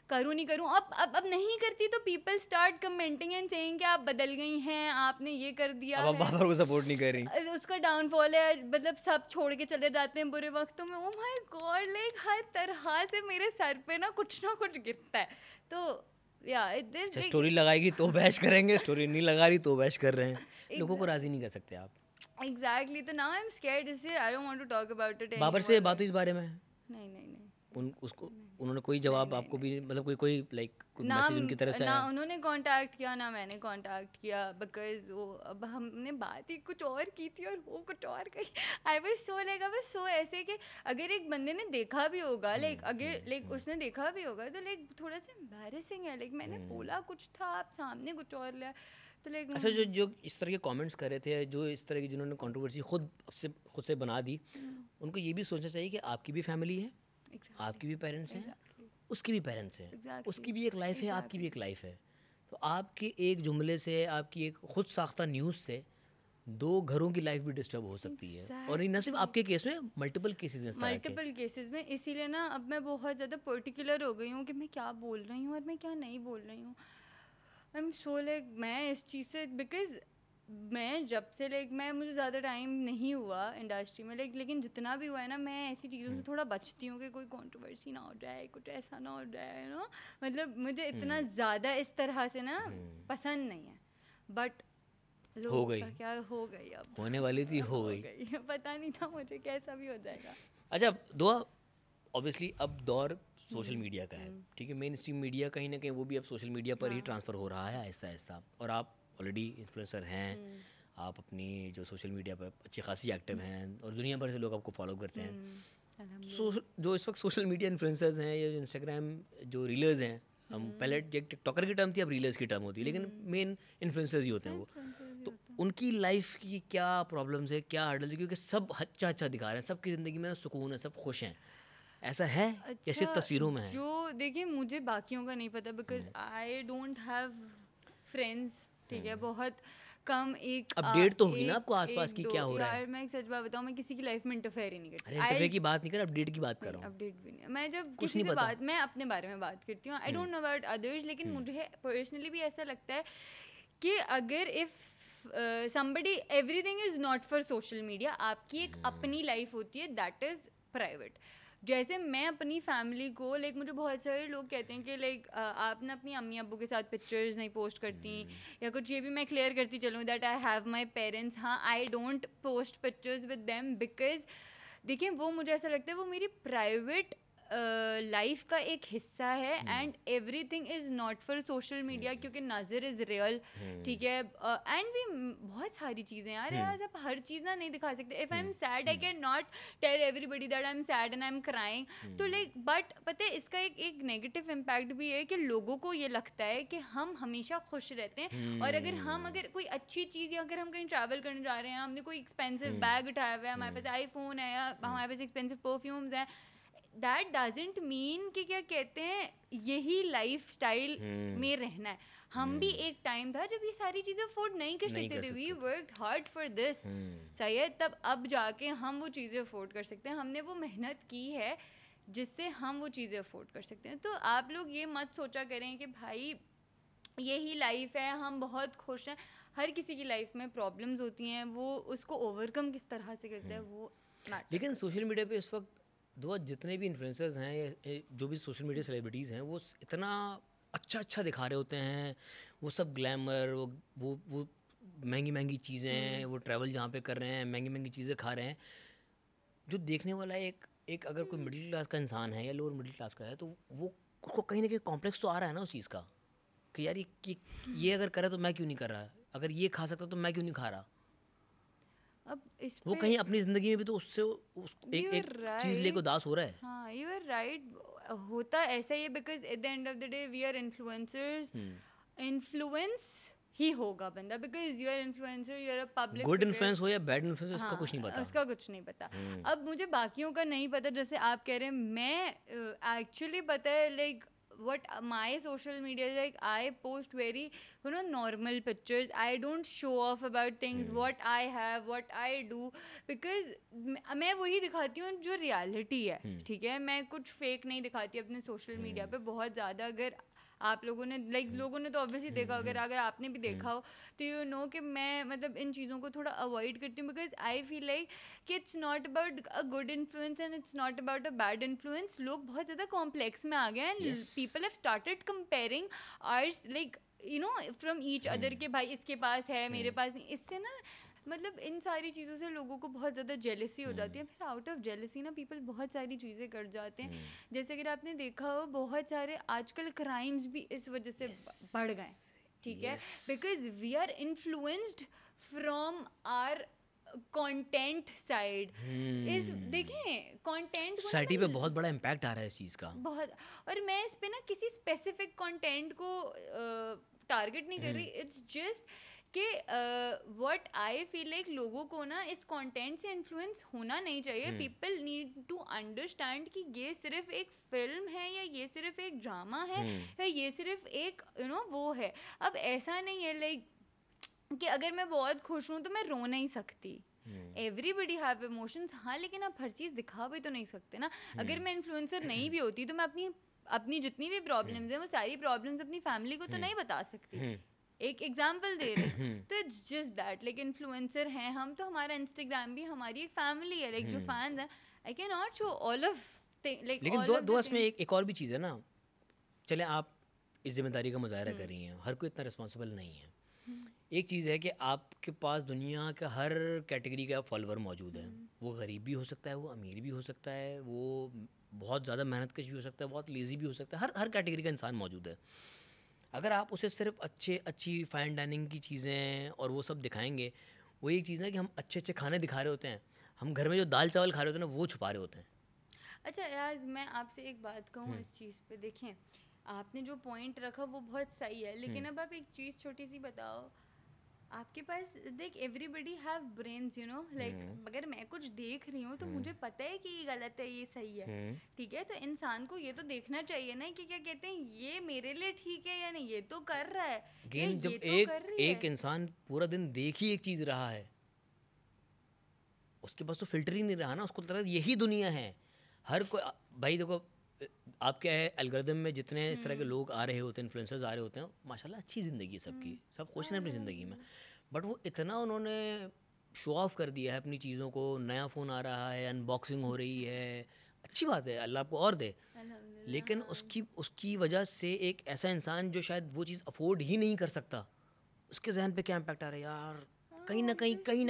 Speaker 1: करूँ नहीं करूँ। अब नहीं करती तो people start commenting and saying कि आप बदल गई हैं, आपने ये कर दिया
Speaker 2: अब बाबर को सपोर्ट नहीं कर रही,
Speaker 1: उसका डाउनफॉल है, मतलब सब छोड़ के चले जाते हैं बुरे वक्तों में। ओह माय गॉड, लाइक हर तरह से मेरे सर पे ना कुछ गिरता है। तो या
Speaker 2: अच्छा, स्टोरी लगाएगी तो बैश करेंगे, स्टोरी नहीं लगा रही तो बैश कर रहे हैं। लोगों को राजी नहीं कर सकते आप।
Speaker 1: एग्जैक्टली, तो नाउ आई एम स्कैर्ड, इससे I don't want to talk about it.
Speaker 2: Babar से बात हुई इस बारे में?
Speaker 1: नहीं नहीं नहीं।
Speaker 2: उसको उन्होंने कोई जवाब आपको भी, मतलब कोई लाइक मैसेज उनकी तरफ से
Speaker 1: ना
Speaker 2: आया?
Speaker 1: उन्होंने कांटेक्ट किया ना मैंने कांटेक्ट किया, बिकॉज वो अब हमने बात ही कुछ और की थी और वो कुछ और कही। I was so like, I was so ऐसे कि अगर एक बंदे ने देखा भी होगा, लाइक अगर लाइक उसने देखा भी होगा तो लाइक थोड़ा सा एम्बैरेसिंग है, लाइक मैंने बोला कुछ था, आप सामने कुछ और लिया, तो लाइक।
Speaker 2: अच्छा, जो इस तरह के कमेंट्स कर रहे थे, जो इस तरह की जिन्होंने कंट्रोवर्सी खुद से बना दी, उनको ये भी सोचना चाहिए कि आपकी भी फैमिली है, आपकी भी पेरेंट्स हैं, उसकी भी पेरेंट्स हैं, उसकी भी एक लाइफ है, आपकी भी एक लाइफ है। तो आपके एक जुमले से, आपकी एक खुद साख्ता न्यूज़ से 2 घरों की लाइफ भी डिस्टर्ब हो सकती है। और न सिर्फ आपके केस में, मल्टीपल केसेस हैं,
Speaker 1: मल्टीपल केसेस में। इसीलिए ना अब मैं बहुत ज़्यादा पर्टिकुलर हो गई हूँ कि मैं क्या बोल रही हूँ और मैं क्या नहीं बोल रही हूँ। आई एम सो लाइक, मैं इस चीज़ से, बिकॉज मैं जब से लाइक मुझे ज़्यादा टाइम नहीं हुआ इंडस्ट्री में, लेकिन जितना भी हुआ है ना, मैं ऐसी चीज़ों से थोड़ा बचती हूँ कि कोई कंट्रोवर्सी ना हो जाए, कुछ ऐसा ना हो जाए, यू नो। मतलब मुझे इतना ज़्यादा इस तरह से ना पसंद नहीं है, बट
Speaker 2: हो गई,
Speaker 1: क्या हो गई, अब
Speaker 2: होने वाली थी, हो गई।
Speaker 1: पता नहीं था मुझे कैसा भी हो जाएगा।
Speaker 2: अच्छा दुआ, ऑब्वियसली अब दौर सोशल मीडिया का है, ठीक है, मेन स्ट्रीम मीडिया कहीं ना कहीं वो भी अब सोशल मीडिया पर ही ट्रांसफ़र हो रहा है आहिस्ता आहिस्ता, और आप ऑलरेडी इन्फ्लुएंसर हैं, आप अपनी जो सोशल मीडिया पर अच्छी खासी एक्टिव हैं और दुनिया भर से लोग आपको फॉलो करते हैं। जो इस वक्त सोशल मीडिया इन्फ्लुएंसर्स हैं या इंस्टाग्राम जो रीलर्स हैं, हम पहले एक टिकटॉकर की टर्म थी, अब रीलर्स की टर्म होती है, लेकिन मेन इन्फ्लुएंसर्स ही होते हैं वो। तो उनकी लाइफ की क्या प्रॉब्लम्स है, क्या हर्डल्स है, क्योंकि सब अच्छा दिखा रहे हैं, सबकी ज़िंदगी में सुकून है, सब खुश हैं, ऐसा है या सिर्फ तस्वीरों में है?
Speaker 1: जो देखिए, मुझे बाकियों का नहीं पता, because I don't have friends, ठीक है, बहुत कम। एक
Speaker 2: अपडेट तो होगी ना आपको आसपास की क्या हो रहा है?
Speaker 1: यार मैं एक सच बात बताऊं, मैं किसी की लाइफ में इंटरफेयर ही नहीं करती।
Speaker 2: अरे इंटरफेयर की बात नहीं कर, अपडेट की बात कर रहा हूं।
Speaker 1: अपडेट भी नहीं, मैं जब किसी से बात, मैं अपने बारे में बात करती हूँ, I don't know about others, लेकिन मुझे पर्सनली भी ऐसा लगता है कि अगर if somebody, everything is not for social media, आपकी एक अपनी लाइफ होती है, दैट इज़ प्राइवेट। जैसे मैं अपनी फैमिली को, लाइक मुझे बहुत सारे लोग कहते हैं कि लाइक आप ना अपनी अम्मी अब्बू के साथ पिक्चर्स नहीं पोस्ट करती, या कुछ, ये भी मैं क्लियर करती चलूँ that I have my parents. हाँ, I don't post pictures with them, because देखिए वो मुझे ऐसा लगता है वो मेरी प्राइवेट लाइफ का एक हिस्सा है, and everything is not for social media, क्योंकि नज़र इज़ रियल, ठीक है। एंड भी बहुत सारी चीज़ें यार, आप हर चीज़ ना नहीं दिखा सकते। If I am sad, I can not tell everybody that I am sad and I am crying. तो लाइक, बट पता है इसका एक नेगेटिव इम्पैक्ट भी है कि लोगों को ये लगता है कि हम हमेशा खुश रहते हैं, और अगर कोई अच्छी चीज़, या अगर हम कहीं ट्रैवल करने जा रहे हैं, हमने कोई एक्सपेंसिव बैग उठाया हुआ है, हमारे पास आईफोन है, या हमारे पास एक्सपेंसिव परफ्यूम्स हैं, दैट डजेंट मीन कि क्या कहते हैं यही लाइफ स्टाइल में रहना है। हम भी एक टाइम था जब ये सारी चीज़ें अफोर्ड नहीं कर सकते थे, we worked hard for this, सही है, तब अब जाके हम वो चीज़ें अफोर्ड कर सकते हैं, हमने वो मेहनत की है जिससे हम वो चीज़ें अफोर्ड कर सकते हैं। तो आप लोग ये मत सोचा करें कि भाई यही लाइफ है, हम बहुत खुश हैं। हर किसी की लाइफ में प्रॉब्लम्स होती हैं, वो उसको ओवरकम किस तरह से करता है वो मैटर।
Speaker 2: लेकिन सोशल मीडिया पे इस वक्त दो जितने भी इन्फ्लुएंसर्स हैं या जो भी सोशल मीडिया सेलिब्रिटीज़ हैं, वो इतना अच्छा दिखा रहे होते हैं, वो सब ग्लैमर, वो महंगी चीज़ें, वो ट्रैवल जहाँ पे कर रहे हैं, महंगी चीज़ें खा रहे हैं, जो देखने वाला एक अगर कोई मिडिल क्लास का इंसान है या लोअर मिडिल क्लास का है, तो वो उसको कहीं ना कहीं कॉम्प्लेक्स तो आ रहा है ना उस चीज़ का, कि यार ये अगर करे तो मैं क्यों नहीं कर रहा, अगर ये खा सकता तो मैं क्यों नहीं खा रहा।
Speaker 1: अब इस
Speaker 2: वो कहीं अपनी ज़िंदगी में भी तो उससे एक चीज़ लेके उदास हो रहा है।
Speaker 1: हाँ, यू आर राइट, होता ऐसा ही है, because at the end of the day we are influencers. Influence ही होगा बंदा, because you are influencer, you are a public.
Speaker 2: Good influence हो या बैड इन्फ्लुएंस, उसका कुछ नहीं पता,
Speaker 1: उसका कुछ नहीं पता। अब मुझे बाकियों का नहीं पता, जैसे आप कह रहे हैं, मैं एक्चुअली पता है like what my social media is like, I post very normal pictures, I don't show off about things what I have, what I do, because मैं वही दिखाती हूँ जो रियलिटी है, ठीक है। मैं कुछ फेक नहीं दिखाती अपने सोशल मीडिया पे बहुत ज़्यादा। अगर आप लोगों ने लोगों ने तो ऑब्वियसली देखा, अगर आपने भी देखा हो तो यू नो कि मैं मतलब इन चीज़ों को थोड़ा अवॉइड करती हूँ, बिकॉज आई फील लाइक कि it's not about a good influence and it's not about a bad influence. लोग बहुत ज़्यादा कॉम्प्लेक्स में आ गए हैं and people have started comparing hours like you know from each other के भाई इसके पास है मेरे पास नहीं. इससे ना मतलब इन सारी चीज़ों से लोगों को बहुत ज़्यादा जेलसी हो जाती है. फिर आउट ऑफ जेलसी ना पीपल बहुत सारी चीज़ें कर जाते हैं. जैसे अगर आपने देखा हो बहुत सारे आजकल क्राइम्स भी इस वजह से बढ़ गए. ठीक है, because we are influenced from our content side. इस देखें कंटेंट
Speaker 2: सोसाइटी पे बहुत बड़ा इम्पैक्ट आ रहा है इस चीज़ का
Speaker 1: बहुत. और मैं इस पे ना किसी स्पेसिफिक कंटेंट को टारगेट नहीं कर रही. इट्स जस्ट कि व्हाट आई फील लाइक लोगों को ना इस कंटेंट से इन्फ्लुएंस होना नहीं चाहिए. पीपल नीड टू अंडरस्टैंड कि ये सिर्फ एक फिल्म है या ये सिर्फ एक ड्रामा है या ये सिर्फ एक यू नो वो है. अब ऐसा नहीं है लाइक कि अगर मैं बहुत खुश हूँ तो मैं रो नहीं सकती. Everybody have emotions. हाँ, लेकिन आप हर चीज़ दिखा भी तो नहीं सकते ना. अगर मैं इन्फ्लुएंसर नहीं भी होती तो मैं अपनी जितनी भी प्रॉब्लम्स हैं वो सारी प्रॉब्लम्स अपनी फैमिली को तो नहीं बता सकती. एक एग्जाम्पल दे रहे हैं. तो it's just that like influencer हैं हम तो हमारा इंस्टाग्राम भी हमारी एक फैमिली है. लाइक जो फैंस हैं आई can not show all of like.
Speaker 2: लेकिन दो इसमें एक और भी चीज़ है ना. चले आप इस जिम्मेदारी का मुजाहरा कर रही हैं, हर कोई इतना रिस्पॉन्सिबल नहीं है. एक चीज़ है कि आपके पास दुनिया का हर कैटेगरी का फॉलोअर मौजूद है. वो गरीब भी हो सकता है, वो अमीर भी हो सकता है, वो बहुत ज़्यादा मेहनतकश भी हो सकता है, बहुत लेज़ी भी हो सकता है. हर कैटेगरी का इंसान मौजूद है. अगर आप उसे सिर्फ अच्छी फाइन डाइनिंग की चीज़ें और वो सब दिखाएंगे, वो एक चीज़ है कि हम अच्छे खाने दिखा रहे होते हैं, हम घर में जो दाल चावल खा रहे होते हैं ना वो छुपा रहे होते हैं.
Speaker 1: अच्छा यार, मैं आपसे एक बात कहूँ इस चीज़ पे. देखें, आपने जो पॉइंट रखा वो बहुत सही है, लेकिन अब आप एक चीज़ छोटी सी बताओ. आपके पास देख everybody have brains you know like अगर मैं कुछ देख रही हूँ तो मुझे पता है कि ये गलत है ये सही है. ठीक है, तो इंसान को ये तो देखना चाहिए ना कि क्या कहते हैं ये मेरे लिए ठीक है या नहीं. ये तो कर रहा है.
Speaker 2: जब एक इंसान पूरा दिन देख ही एक चीज़ रहा है, उसके पास तो फिल्टर ही नहीं रहा ना. उसको लगता है यही दुनिया है. हर कोई भाई देखो, आप क्या है एल्गोरिदम में जितने इस तरह के लोग आ रहे होते हैं, इन्फ्लुएंसर्स आ रहे होते हैं, माशाल्लाह अच्छी ज़िंदगी है सबकी, सब खुश हैं अपनी ज़िंदगी में. बट वो इतना उन्होंने शो ऑफ कर दिया है अपनी चीज़ों को. नया फ़ोन आ रहा है, अनबॉक्सिंग हो रही है, अच्छी बात है, अल्लाह आपको और दे. लेकिन उसकी वजह से एक ऐसा इंसान जो शायद वो चीज़ अफोर्ड ही नहीं कर सकता, उसके जहन पे क्या इम्पैक्ट आ रहा है यार. कहीं ना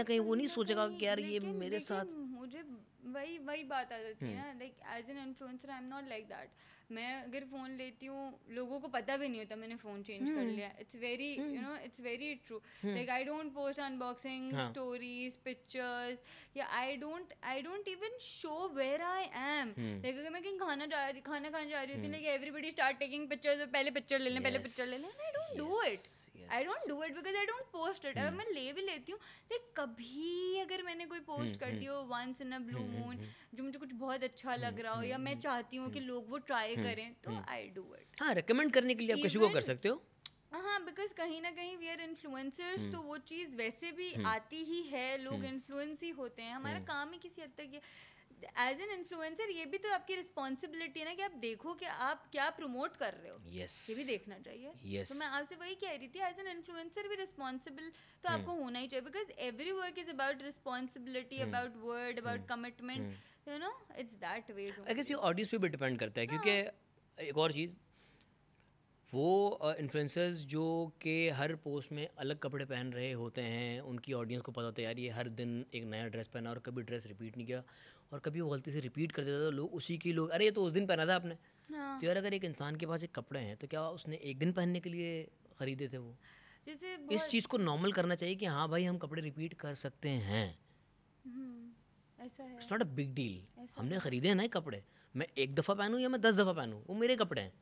Speaker 2: कहीं वो नहीं सोचेगा कि यार ये मेरे साथ.
Speaker 1: मुझे वही बात आ जाती है ना. Like as an influencer I am not like that. मैं अगर फ़ोन लेती हूँ लोगों को पता भी नहीं होता मैंने फ़ोन चेंज कर लिया. It's very you know it's very true. Like I don't post unboxing stories pictures या I don't even show where I am. Like अगर मैं कहीं खाना खाने जा रही होती like everybody start taking pictures. पहले पिक्चर ले लें. I don't do it. I don't do it because I don't post it. अगर मैं ले भी लेती हूँ लाइक कभी अगर मैंने कोई पोस्ट कर दी हो once in a blue moon जो मुझे कुछ बहुत अच्छा लग रहा हो या मैं चाहती हूँ कि लोग वो ट्राई करें तो आई डू इट.
Speaker 2: हाँ, रेकमेंड करने के लिए आप किसी को कर सकते हो.
Speaker 1: हाँ, बिकॉज कहीं ना कहीं वी आर इन्फ्लुएंसर्स तो वो चीज़ वैसे भी आती ही है. लोग इन्फ्लुएंस ही होते हैं. हमारा काम ही किसी हद तक एज एन इन्फ्लुएंसर ये भी तो आपकी रिस्पॉन्सिबिलिटी है ना कि आप देखो कि आप क्या प्रमोट कर रहे हो.
Speaker 2: yes.
Speaker 1: ये भी देखना चाहिए. तो मैं आपसे वही कह रही थी एज एन इन्फ्लुएंसर भी रिस्पॉन्सिबल तो आपको होना ही चाहिए. Because every work is about responsibility, about word, about commitment. You know it's that way.
Speaker 2: I guess ये ऑडियंस पे भी डिपेंड करता है. क्योंकि एक और चीज़, वो इन्फ्लुएंसर्स जो कि हर पोस्ट में अलग कपड़े पहन रहे होते हैं, उनकी ऑडियंस को पता होता है यार ये हर दिन एक नया ड्रेस पहना और कभी ड्रेस रिपीट नहीं किया और कभी वो गलती से रिपीट कर देता तो लोग उसी की लोग अरे ये तो उस दिन पहना था आपने. तो यार अगर एक इंसान के पास एक कपड़े हैं तो क्या उसने एक दिन पहनने के लिए ख़रीदे थे वो. इस चीज़ को नॉर्मल करना चाहिए कि हाँ भाई हम कपड़े रिपीट कर सकते हैं.
Speaker 1: ऐसा है.
Speaker 2: It's not a big deal. हमने ख़रीदे हैं ना कपड़े, मैं एक दफ़ा पहनूँ या मैं 10 दफ़ा पहनूँ, वो मेरे कपड़े हैं.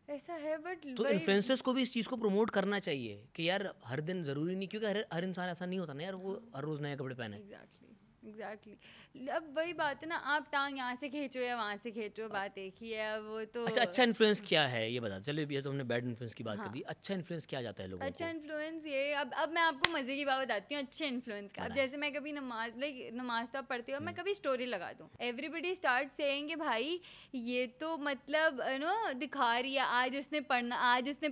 Speaker 1: ऐसा है. बट
Speaker 2: तो इन्फ्लुएंसर्स को भी इस चीज़ को प्रमोट करना चाहिए कि यार हर दिन ज़रूरी नहीं, क्योंकि हर इंसान ऐसा नहीं होता ना यार वो हर रोज़ नए कपड़े पहने.
Speaker 1: एग्जैक्टली. एग्जैक्टली। अब वही बात है ना, आप टांग यहाँ से खींचो या वहाँ से खींचो, बात एक ही है वो तो।
Speaker 2: अच्छा इन्फ्लुएंस क्या है ये बता, चलो ये तो हमने बैड इन्फ्लुएंस की बात कर
Speaker 1: हाँ।
Speaker 2: दी, अच्छा इन्फ्लुएंस क्या जाता है लोगों
Speaker 1: अच्छा
Speaker 2: को?
Speaker 1: इन्फ्लुएंस ये, अब मैं आपको मजे की बात बताती हूँ अच्छे इन्फ्लुएंस का। अब
Speaker 2: बताएं।
Speaker 1: जैसे मैं कभी नमाज तो आप पढ़ती हूँ, मैं कभी स्टोरी लगा दूँ, एवरीबडी स्टार्ट सेइंग कि भाई ये तो मतलब दिखा रही है, आज इसने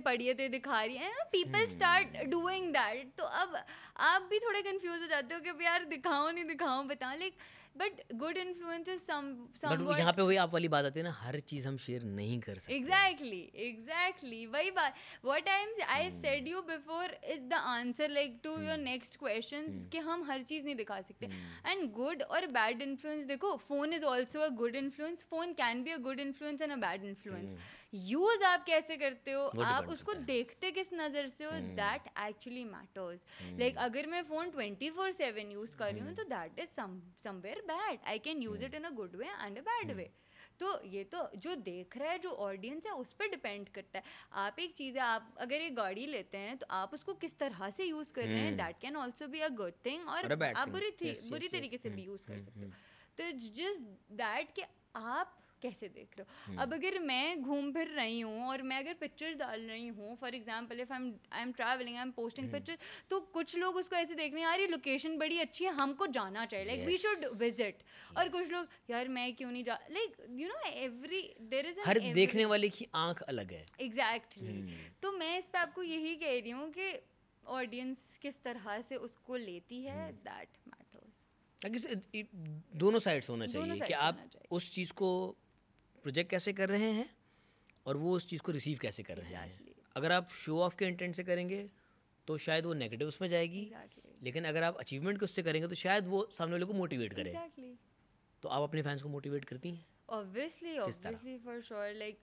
Speaker 1: पढ़ी है तो ये दिखा रही है, पीपल स्टार्ट डूइंग दैट। तो अब आप भी थोड़े कंफ्यूज हो जाते हो कि यार दिखाओ नहीं दिखाओ, बताओ। Like but good influence is
Speaker 2: but यहाँ पे वही आप वाली बात आती है ना, हर चीज़ हम शेयर नहीं कर सकते।
Speaker 1: एग्जैक्टली वही बात। What I have said you before is the answer like to your next questions, कि हम हर चीज़ नहीं दिखा सकते। एंड गुड और बैड इन्फ्लुएंस देखो, phone is also a good influence, phone can be a good influence and a bad influence. Use आप कैसे करते हो, आप उसको देखते किस नज़र से हो, दैट एक्चुअली मैटर्स। लाइक अगर मैं फ़ोन 24/7 यूज़ कर रही हूँ तो that is somewhere bad, I can use it in a good way and a bad way. तो ये तो जो देख रहा है, जो ऑडियंस है, उस पर डिपेंड करता है। आप एक चीज़ है, आप अगर एक गाड़ी लेते हैं तो आप उसको किस तरह से यूज़ कर रहे हैं, that can also be a good thing, और आप बुरी तरीके से भी यूज़ कर सकते हो। तो इट्स जस्ट दैट कि आप कैसे देख रहे हो। अब अगर मैं घूम फिर रही हूँ और मैं अगर पिक्चर्स डाल रही हूँ, for example if I am travelling, I am posting pictures, तो कुछ लोग उसको ऐसे देख रहे हैं, यार ये लोकेशन बड़ी अच्छी है, हमको जाना चाहिए, लाइक वी शुड विजिट। और कुछ लोग, यार मैं क्यों नहीं जा, लाइक एवरी देयर इज
Speaker 2: हर देखने वाले की आंख अलग है।
Speaker 1: एग्जैक्टली। तो मैं इस पे आपको यही कह रही हूँ कि ऑडियंस किस तरह से उसको लेती है, दैट मैटर्स।
Speaker 2: दोनों साइड्स होना चाहिए कि आप उस चीज़ को प्रोजेक्ट कैसे कर रहे हैं और वो उस चीज़ को रिसीव कैसे कर रहे हैं। अगर आप शो ऑफ के इंटेंट से करेंगे तो शायद वो नेगेटिव उसमें जाएगी, लेकिन अगर आप अचीवमेंट के उससे करेंगे तो शायद वो सामने वाले को मोटिवेट करे। तो आप अपने फैंस को मोटिवेट करती हैं?
Speaker 1: Obviously for sure. Like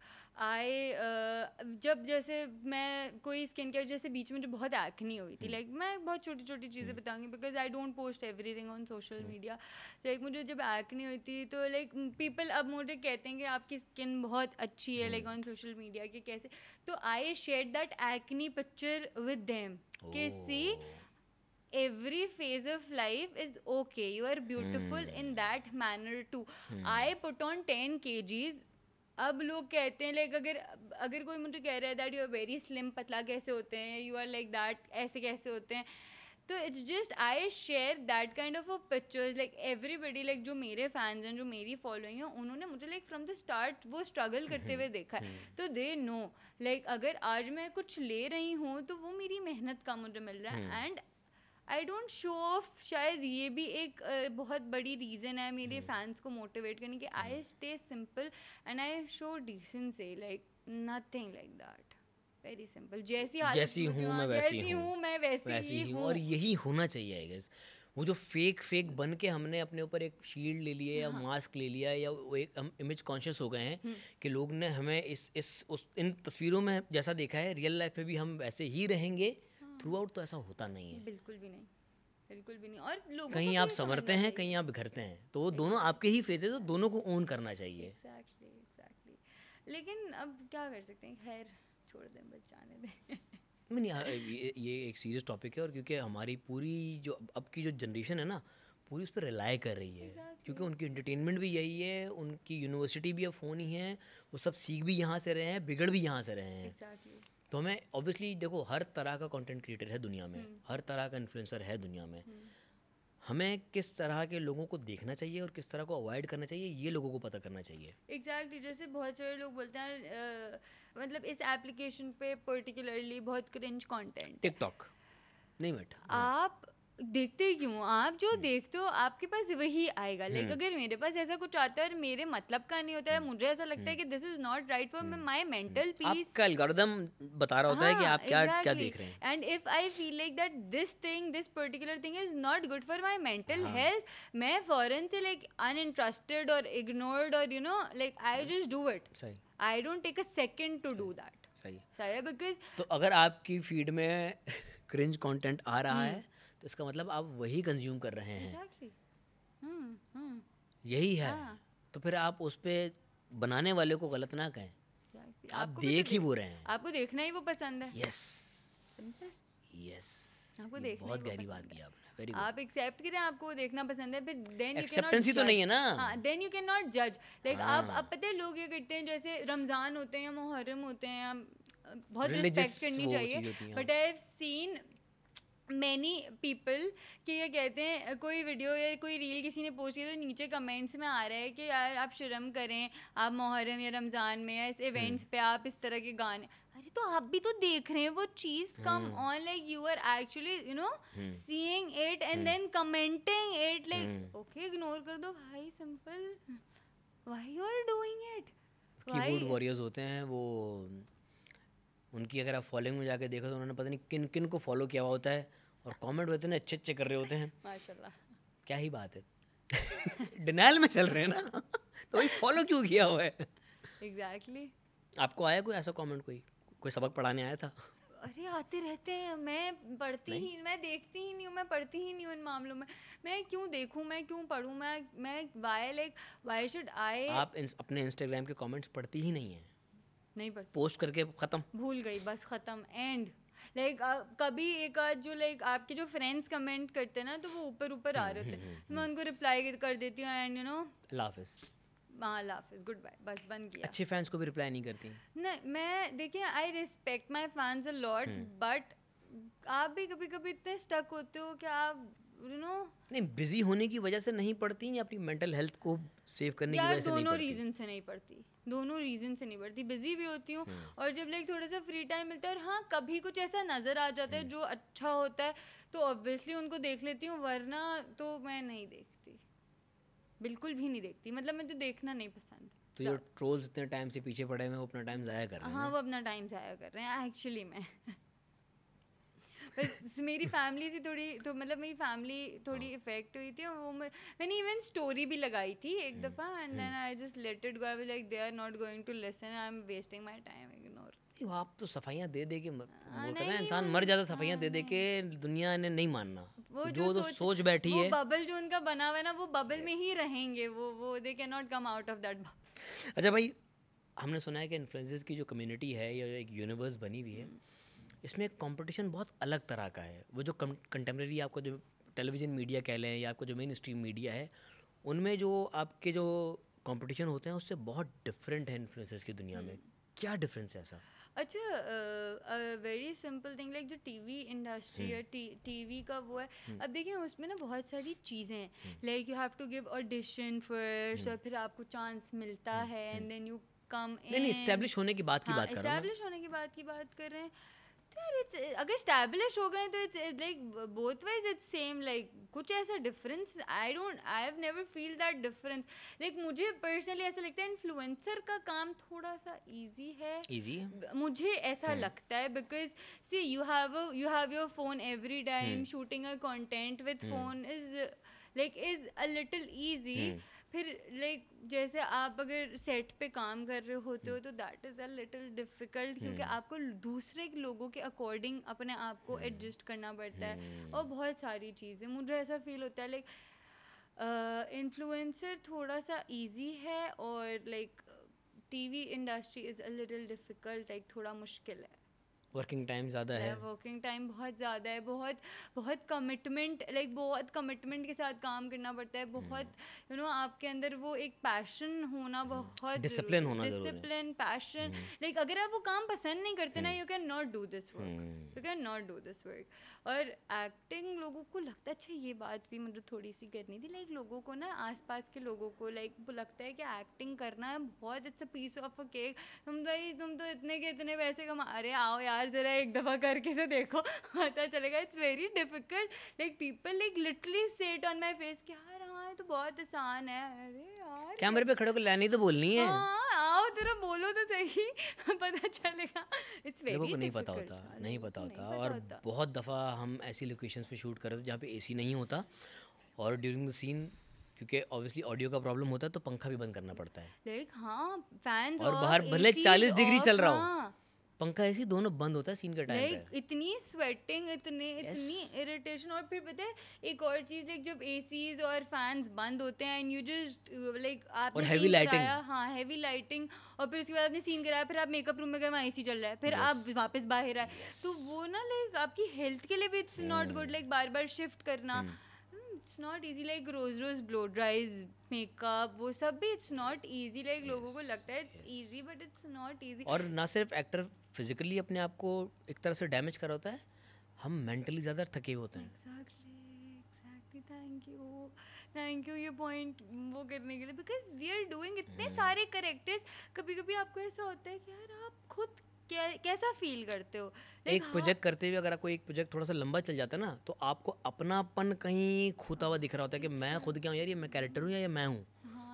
Speaker 1: जब जैसे मैं कोई स्किन केयर, जैसे बीच में जो बहुत एक्नी हुई थी, लाइक मैं बहुत छोटी छोटी चीज़ें बताऊंगी because I don't post everything on social media. Like मुझे जब एक्नी हुई थी तो लाइक पीपल अब मुझे कहते हैं कि आपकी स्किन बहुत अच्छी है, लाइक ऑन सोशल मीडिया के कैसे। तो I shared that acne picture with them कि सी every phase of life is okay, you are beautiful in that manner too. I put on 10 kgs. अब लोग कहते हैं लाइक अगर कोई मुझे कह रहा है that you are very slim, पतला कैसे होते हैं, यू आर लाइक दैट, ऐसे कैसे होते हैं, तो it's just I share that kind of pictures. Like everybody, like जो मेरे फैंस हैं, जो मेरी फॉलोइंग है, उन्होंने मुझे लाइक फ्रॉम द स्टार्ट वो स्ट्रगल करते हुए देखा है, तो दे नो लाइक अगर आज मैं कुछ ले रही हूँ तो वो मेरी मेहनत का मुझे मिल रहा है। And I don't show off, शायद ये भी एक बहुत बड़ी रीज़न है मेरे फैंस को मोटिवेट करने की। I stay simple and I show decency, like nothing like that, very simple. जैसी हूँ मैं वैसी ही हूँ,
Speaker 2: और यही होना चाहिए आई गेस। वो जो फेक बन के हमने अपने ऊपर एक शील्ड ले लिया या मास्क ले लिया, या वो एक हम इमेज कॉन्शियस हो गए हैं कि लोग ने हमें इन तस्वीरों में जैसा देखा है, रियल लाइफ में भी हम वैसे ही रहेंगे थ्रू आउट, तो ऐसा होता नहीं है,
Speaker 1: बिल्कुल भी नहीं। और लोगों
Speaker 2: कहीं आप संवरते हैं, कहीं आप बिखरते हैं, तो वो दोनों आपके ही फेजेस, तो दोनों को ओन करना चाहिए।
Speaker 1: एग्जैक्टली। लेकिन अब क्या कर सकते हैं, खैर छोड़ दें, बस जाने दें।
Speaker 2: नहीं, ये एक सीरियस टॉपिक है, और क्योंकि हमारी पूरी जो अब की जो जनरेशन है ना, पूरी उस पर रिलाई कर रही है, क्योंकि उनकी एंटरटेनमेंट भी यही है, उनकी यूनिवर्सिटी भी अब फ़ोन ही है, वो सब सीख भी यहाँ से रहे हैं, बिगड़ भी यहाँ से रहे हैं। तो हमें ऑब्वियसली देखो, हर तरह का कंटेंट क्रिएटर है दुनिया में, हर तरह का इन्फ्लुएंसर है दुनिया में, हमें किस तरह के लोगों को देखना चाहिए और किस तरह को अवॉइड करना चाहिए, ये लोगों को पता करना चाहिए।
Speaker 1: एग्जैक्टली। जैसे बहुत सारे लोग बोलते हैं मतलब इस एप्लीकेशन पे पर्टिकुलरली बहुत क्रिंज कंटेंट,
Speaker 2: टिकटॉक नहीं बेटा,
Speaker 1: आप देखते ही क्यों, आप जो देखते हो आपके पास वही आएगा। लाइक अगर मेरे पास ऐसा कुछ आता है और मेरे मतलब का नहीं होता है, मुझे ऐसा लगता है कि this is not right for my mental peace,
Speaker 2: आपका एल्गोरिथम बता रहा होता है कि आप क्या देख रहे हैं।
Speaker 1: And if I feel like that this particular thing is not good for my mental health, मैं फौरन से लाइक अनइंटरेस्टेड और इग्नोर्ड और like I just do it, I don't take a second to do that. सही है, because
Speaker 2: तो अगर आपकी फीड में क्रिंज कंटेंट आ रहा है तो इसका मतलब आप वही कंज्यूम कर रहे हैं। यही है। तो फिर आप उस पे बनाने वाले को गलत ना कहें, आप देख ही वो रहे हैं,
Speaker 1: आपको देखना ही वो पसंद है।
Speaker 2: यस
Speaker 1: आपको देखना
Speaker 2: बहुत
Speaker 1: ही वो
Speaker 2: गहरी
Speaker 1: पसंद
Speaker 2: बात
Speaker 1: है।
Speaker 2: की आपने, वेरी
Speaker 1: आप एक्सेप्ट करें आपको वो देखना पसंद है, फिर देन यू कैन
Speaker 2: एक्सेप्टेंस ही तो नहीं है ना।
Speaker 1: हाँ, देन यू कैन नॉट जज। लाइक आप
Speaker 2: हाँ।
Speaker 1: अब पता है लोग ये करते हैं, जैसे रमज़ान होते हैं या मुहर्रम होते हैं, बहुत
Speaker 2: Religious
Speaker 1: रिस्पेक्ट करनी
Speaker 2: वो
Speaker 1: चाहिए,
Speaker 2: चीज़ होती है,
Speaker 1: but I have seen many people कि ये कहते हैं कोई वीडियो या कोई रील किसी ने पोस्ट किया तो नीचे कमेंट्स में आ रहा है कि यार आप शर्म करें, आप मुहर्रम या रमज़ान में या इस इवेंट्स पे आप इस तरह के गाने, अरे तो आप भी तो देख रहे हैं वो चीज़, come on, like you are actually you know seeing it and then commenting it, like okay ignore कर दो भाई, simple, why you are doing it.
Speaker 2: Keyboard warriors होते हैं वो, उनकी अगर आप फॉलोइंग में जाके देखो तो उन्होंने पता नहीं किन किन को फॉलो किया हुआ होता है, और कमेंट इतने अच्छे अच्छे कर रहे होते हैं,
Speaker 1: माशाल्लाह,
Speaker 2: क्या ही बात है। डिनाइल में चल रहे हैं ना, तो भाई फॉलो क्यों किया हुआ है।
Speaker 1: एग्जैक्टली।
Speaker 2: आपको आया कोई ऐसा कमेंट, कोई सबक पढ़ाने आया था?
Speaker 1: अरे आते रहते हैं, मैं पढ़ती ही, मैं देखती ही नहीं हूँ, मैं पढ़ती ही नहीं हूँ इन मामलों में, मैं क्यों देखूँ, मैं क्यों पढ़ूँ, मैं वाई शुड आई।
Speaker 2: आप अपने इंस्टाग्राम के कमेंट्स पढ़ती ही नहीं है?
Speaker 1: नहीं पढ़ती,
Speaker 2: पोस्ट करके ख़त्म,
Speaker 1: भूल गई, बस ख़त्म, एंड लाइक कभी एक आध जो लाइक आपके जो फ्रेंड्स कमेंट करते हैं ना, तो वो ऊपर ऊपर आ रहे होते हैं, मैं उनको रिप्लाई कर देती हूँ, एंड यू नो
Speaker 2: लाफिस,
Speaker 1: हाँ लाफिज, गुड बाय, बस बंद किया।
Speaker 2: अच्छे फैंस को भी रिप्लाई नहीं करती?
Speaker 1: नहीं, मैं देखिए I respect my fans a lot, but आप भी कभी कभी इतने स्टक होते हो कि आप यू नो,
Speaker 2: नहीं, बिजी होने की वजह से नहीं पढ़ती या अपनी मेंटल हेल्थ को सेव करने की
Speaker 1: यार
Speaker 2: वजह से नहीं
Speaker 1: दोनों
Speaker 2: पढ़ती?
Speaker 1: रीजन से नहीं पढ़ती, दोनों रीजन से नहीं पढ़ती, बिजी भी होती हूँ और जब लाइक थोड़ा सा फ्री टाइम मिलता है, और हाँ कभी कुछ ऐसा नज़र आ जाता है जो अच्छा होता है तो ऑब्वियसली उनको देख लेती हूँ, वरना तो मैं नहीं देखती, बिल्कुल भी नहीं देखती, मतलब मुझे देखना नहीं पसंद।
Speaker 2: तो जो ट्रोल्स इतने टाइम से पीछे पड़े हैं वो अपना टाइम ज़ाया कर रहे हैं।
Speaker 1: हाँ वो अपना टाइम ज़ाया कर रहे हैं एक्चुअली में। बस मेरी फैमिली से थोड़ी, तो मतलब मेरी फैमिली थोड़ी इफेक्ट हुई थी, वो मैंने इवन स्टोरी भी लगाई थी एक दफ़ा, and then I just let it go, I was like they are not going to listen, I am wasting my time, ignore.
Speaker 2: आप तो सफाइयाँ दे दे के वो कहते हैं इंसान मर जाता सफाइयाँ दे दे के, दुनिया ने नहीं मानना,
Speaker 1: वो
Speaker 2: जो तो सोच बैठी है,
Speaker 1: वो बबल जो उनका बना हुआ है ना, वो बबल में ही रहेंगे, वो they can not come out of that bubble.
Speaker 2: अच्छा भाई, हमने सुना है कि इन्फ्लुएंसर्स की जो कम्युनिटी है या एक यूनिवर्स बनी हुई है, इसमें कंपटीशन बहुत अलग तरह का है। वो जो कंटेम्प्रेरी आपको जो टेलीविज़न मीडिया कह लें या आपको जो मेन स्ट्रीम मीडिया है, उनमें जो आपके जो कंपटीशन होते हैं उससे बहुत डिफरेंट है इन्फ्लुएंसर्स की दुनिया में। क्या डिफरेंस है ऐसा?
Speaker 1: अच्छा, वेरी सिंपल थिंग, लाइक जो टीवी इंडस्ट्री है, टीवी का वो है, अब देखिए उसमें ना बहुत सारी चीज़ें हैं, like you have to give audition first, और फिर आपको चांस मिलता है, and then you come in.
Speaker 2: नहीं, एस्टेब्लिश होने की बात की बात कर रहा हूँ।
Speaker 1: एस्टेब्लिश होने की बात कर रहे हैं, तो यार अगर स्टैब्लिश हो गए तो it's like both wise it's same, like कुछ ऐसा difference I have never feel that difference. Like मुझे पर्सनली ऐसा लगता है इन्फ्लुएंसर का काम थोड़ा सा इजी है, मुझे ऐसा लगता है, because see you have your phone every time, shooting a content with phone is a little easy. फिर लाइक जैसे आप अगर सेट पे काम कर रहे होते हो तो that is a little difficult, क्योंकि आपको दूसरे लोगों के अकॉर्डिंग अपने आप को एडजस्ट करना पड़ता है, और बहुत सारी चीज़ें, मुझे ऐसा फील होता है लाइक इन्फ्लुएंसर थोड़ा सा इजी है, और like TV industry is a little difficult, like थोड़ा मुश्किल है,
Speaker 2: वर्किंग टाइम ज़्यादा है,
Speaker 1: वर्किंग टाइम बहुत ज़्यादा है, बहुत कमिटमेंट, लाइक बहुत कमिटमेंट के साथ काम करना पड़ता है, बहुत यू नो आपके अंदर वो एक पैशन होना, बहुत
Speaker 2: डिसिप्लिन होना,
Speaker 1: डिसिप्लिन, पैशन, लाइक अगर आप वो काम पसंद नहीं करते ना, you can not do this work, you can not do this work. और एक्टिंग लोगों को लगता है, अच्छा ये बात भी मुझे थोड़ी सी करनी थी, लाइक लोगों को ना आसपास के लोगों को लाइक वो लगता है कि एक्टिंग करना है बहुत, it's a piece of a cake, तुम तो इतने के इतने पैसे कमा रहे, आओ यार जरा एक दफ़ा करके तो देखो, पता चलेगा। It's very difficult, like people like literally से इट ऑन माय फेस कि यार हाँ ये तो बहुत आसान है, अरे यार
Speaker 2: कैमरे पे खड़े को लाइन ही तो बोलनी है,
Speaker 1: हाँ आओ जरा बोलो तो सही, पता चलेगा। इट्स वेरी
Speaker 2: लोगों को नहीं पता होता, नहीं पता होता। और बहुत दफ़ा हम ऐसी लोकेशंस पे शूट कर रहे थे जहाँ पे एसी नहीं होता, और ड्यूरिंग द सीन क्योंकि ऑब्वियसली ऑडियो का प्रॉब्लम होता है तो पंखा भी बंद करना पड़ता है,
Speaker 1: लाइक हाँ फैंस
Speaker 2: और बाहर भले 40 डिग्री चल रहा हो, पंखा ऐसी दोनों बंद होता है सीन के टाइम
Speaker 1: लाइक इतनी स्वेटिंग, इतनी इरिटेशन। और फिर पता है एक और चीज, लाइक जब एसीज और फैंस बंद होते हैं एंड यू जस्ट लाइक आपने
Speaker 2: heavy
Speaker 1: scene
Speaker 2: lighting।
Speaker 1: कराया, हाँ हेवी लाइटिंग, और फिर उसके बाद आपने सीन कराया, फिर आप मेकअप रूम में गए, वहाँ एसी चल रहा है, फिर आप वापस बाहर आए, तो वो ना लाइक आपकी हेल्थ के लिए भी इट्स नॉट गुड, लाइक बार बार शिफ्ट करना इट्स नॉट इजी, लाइक रोज रोज ब्लो ड्राइज, मेकअप, वो सब भी इट्स नॉट इजी, लाइक लोगों को लगता है it's easy but it's not easy.
Speaker 2: और ना सिर्फ एक्टर फिजिकली अपने आप को एक तरह से डैमेज कर होता है, हम मेंटली ज़्यादा थके हुए होते हैं।
Speaker 1: एग्जैक्टली, थैंक यू ये पॉइंट वो करने के लिए, बिकॉज वी आर डूइंग इतने सारे करेक्टर्स, कभी कभी आपको ऐसा होता है कि यार आप खुद कैसा फील करते हो,
Speaker 2: एक प्रोजेक्ट करते हुए अगर कोई एक प्रोजेक्ट थोड़ा सा लंबा चल जाता है ना, तो आपको अपनापन कहीं खोता हुआ दिख रहा होता है कि मैं खुद क्या हूँ यार, ये मैं कैरेक्टर हूँ या मैं हूँ।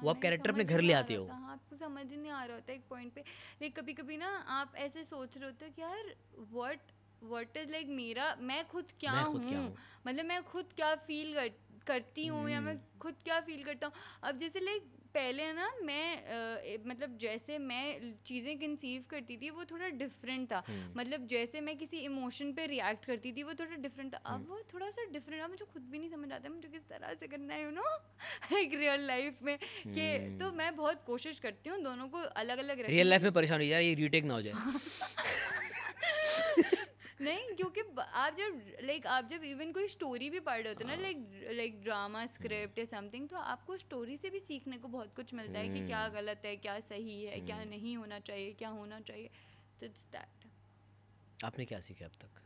Speaker 2: वो आप कैरेक्टर अपने घर ले आते हो।
Speaker 1: हाँ, आपको समझ नहीं आ रहा होता एक पॉइंट पे, लेकिन कभी कभी ना आप ऐसे सोच रहे होते हो कि यार व्हाट इज लाइक मेरा, मैं खुद क्या हूँ, मतलब मैं खुद क्या फील करती हूँ या मैं खुद क्या फील करता हूँ। अब जैसे लाइक पहले ना मैं मतलब जैसे मैं चीज़ें कंसीव करती थी वो थोड़ा डिफरेंट था, मतलब जैसे मैं किसी इमोशन पे रिएक्ट करती थी वो थोड़ा डिफरेंट था, अब वो थोड़ा सा डिफरेंट है, मुझे खुद भी नहीं समझ आता मुझे किस तरह से करना है, यू नो एक रियल लाइफ में कि तो मैं बहुत कोशिश करती हूँ दोनों को अलग अलग रखने।
Speaker 2: रियल लाइफ में परेशान हो यार, ये रीटेक ना हो जाए।
Speaker 1: नहीं, क्योंकि आप जब इवन कोई स्टोरी भी पढ़ रहे होते हो ना, लाइक ड्रामा स्क्रिप्ट या समथिंग, तो आपको स्टोरी से भी सीखने को बहुत कुछ मिलता है कि क्या गलत है, क्या सही है, क्या नहीं होना चाहिए, क्या होना चाहिए, तो इट्स दैट।
Speaker 2: आपने क्या सीखा अब तक?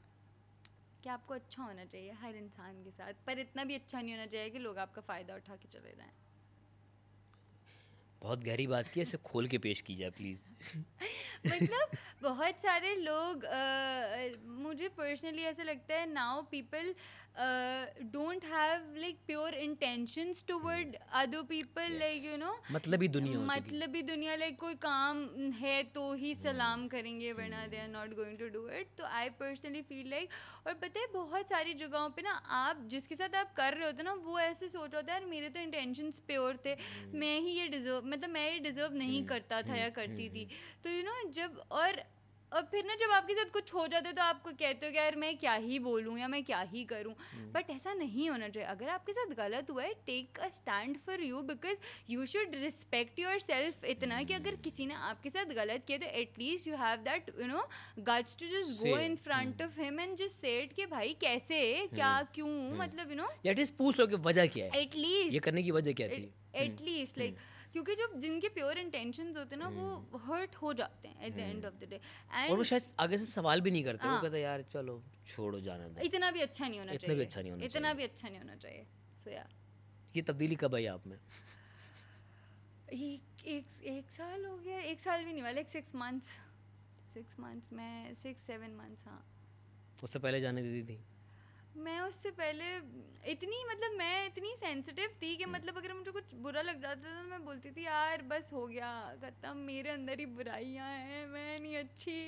Speaker 1: कि आपको अच्छा होना चाहिए हर इंसान के साथ, पर इतना भी अच्छा नहीं होना चाहिए कि लोग आपका फ़ायदा उठा के चले जाएं।
Speaker 2: बहुत गहरी बात की है, इसे खोल के पेश कीजिए प्लीज़।
Speaker 1: मतलब बहुत सारे लोग मुझे पर्सनली ऐसा लगता है now people don't have like pure intentions toward other people, like you know
Speaker 2: मतलबी दुनिया,
Speaker 1: मतलबी दुनिया, लाइक कोई काम है तो ही सलाम करेंगे वरना they are not going to do it. तो आई पर्सनली फील लाइक, और पता है बहुत सारी जगहों पे ना आप जिसके साथ आप कर रहे होते ना वो ऐसे सोच रहा था यार मेरे तो इंटेंशंस प्योर थे, मैं ही ये डिजर्व, मतलब मैं ये डिजर्व नहीं करता था या करती थी, तो यू नो जब और फिर ना जब आपके साथ कुछ हो जाता है तो आपको कहते हो कि यार मैं क्या ही बोलूँ या मैं क्या ही करूँ, बट ऐसा नहीं होना चाहिए। अगर आपके साथ गलत हुआ है, take a stand for you, because you should respect your self इतना कि अगर किसी ने आपके साथ गलत किया तो at least you have that you know guts to just go in front of him and just say it कि भाई कैसे, क्या, क्यों, मतलब यू नो
Speaker 2: एटलीस्ट पूछ लो कि वजह क्या है,
Speaker 1: एटलीस्ट
Speaker 2: ये करने की वजह क्या थी,
Speaker 1: एटलीस्ट लाइक, क्योंकि जो जिनके प्योर इंटेंशंस होते हैं ना वो हर्ट हो जाते हैं eight the end of the day, and
Speaker 2: और वो शायद आगे से सवाल भी नहीं करते, वो कहते यार चलो छोड़ो जाना दो,
Speaker 1: इतना भी अच्छा नहीं होना चाहिए,
Speaker 2: इतना भी अच्छा नहीं होना चाहिए,
Speaker 1: इतना भी अच्छा नहीं होना चाहिए। सो या
Speaker 2: ये तब्दीली कब आई आप में?
Speaker 1: एक साल हो गया, एक साल भी नहीं वाला, 6 months मैं 6-7 months। हाँ,
Speaker 2: उससे पहले जाने देती थी?
Speaker 1: मैं उससे पहले इतनी, मतलब मैं इतनी सेंसिटिव थी कि मतलब अगर मुझे कुछ बुरा लग रहा था तो मैं बोलती थी यार बस हो गया खत्म, मेरे अंदर ही बुराइयां हैं, मैं नहीं अच्छी।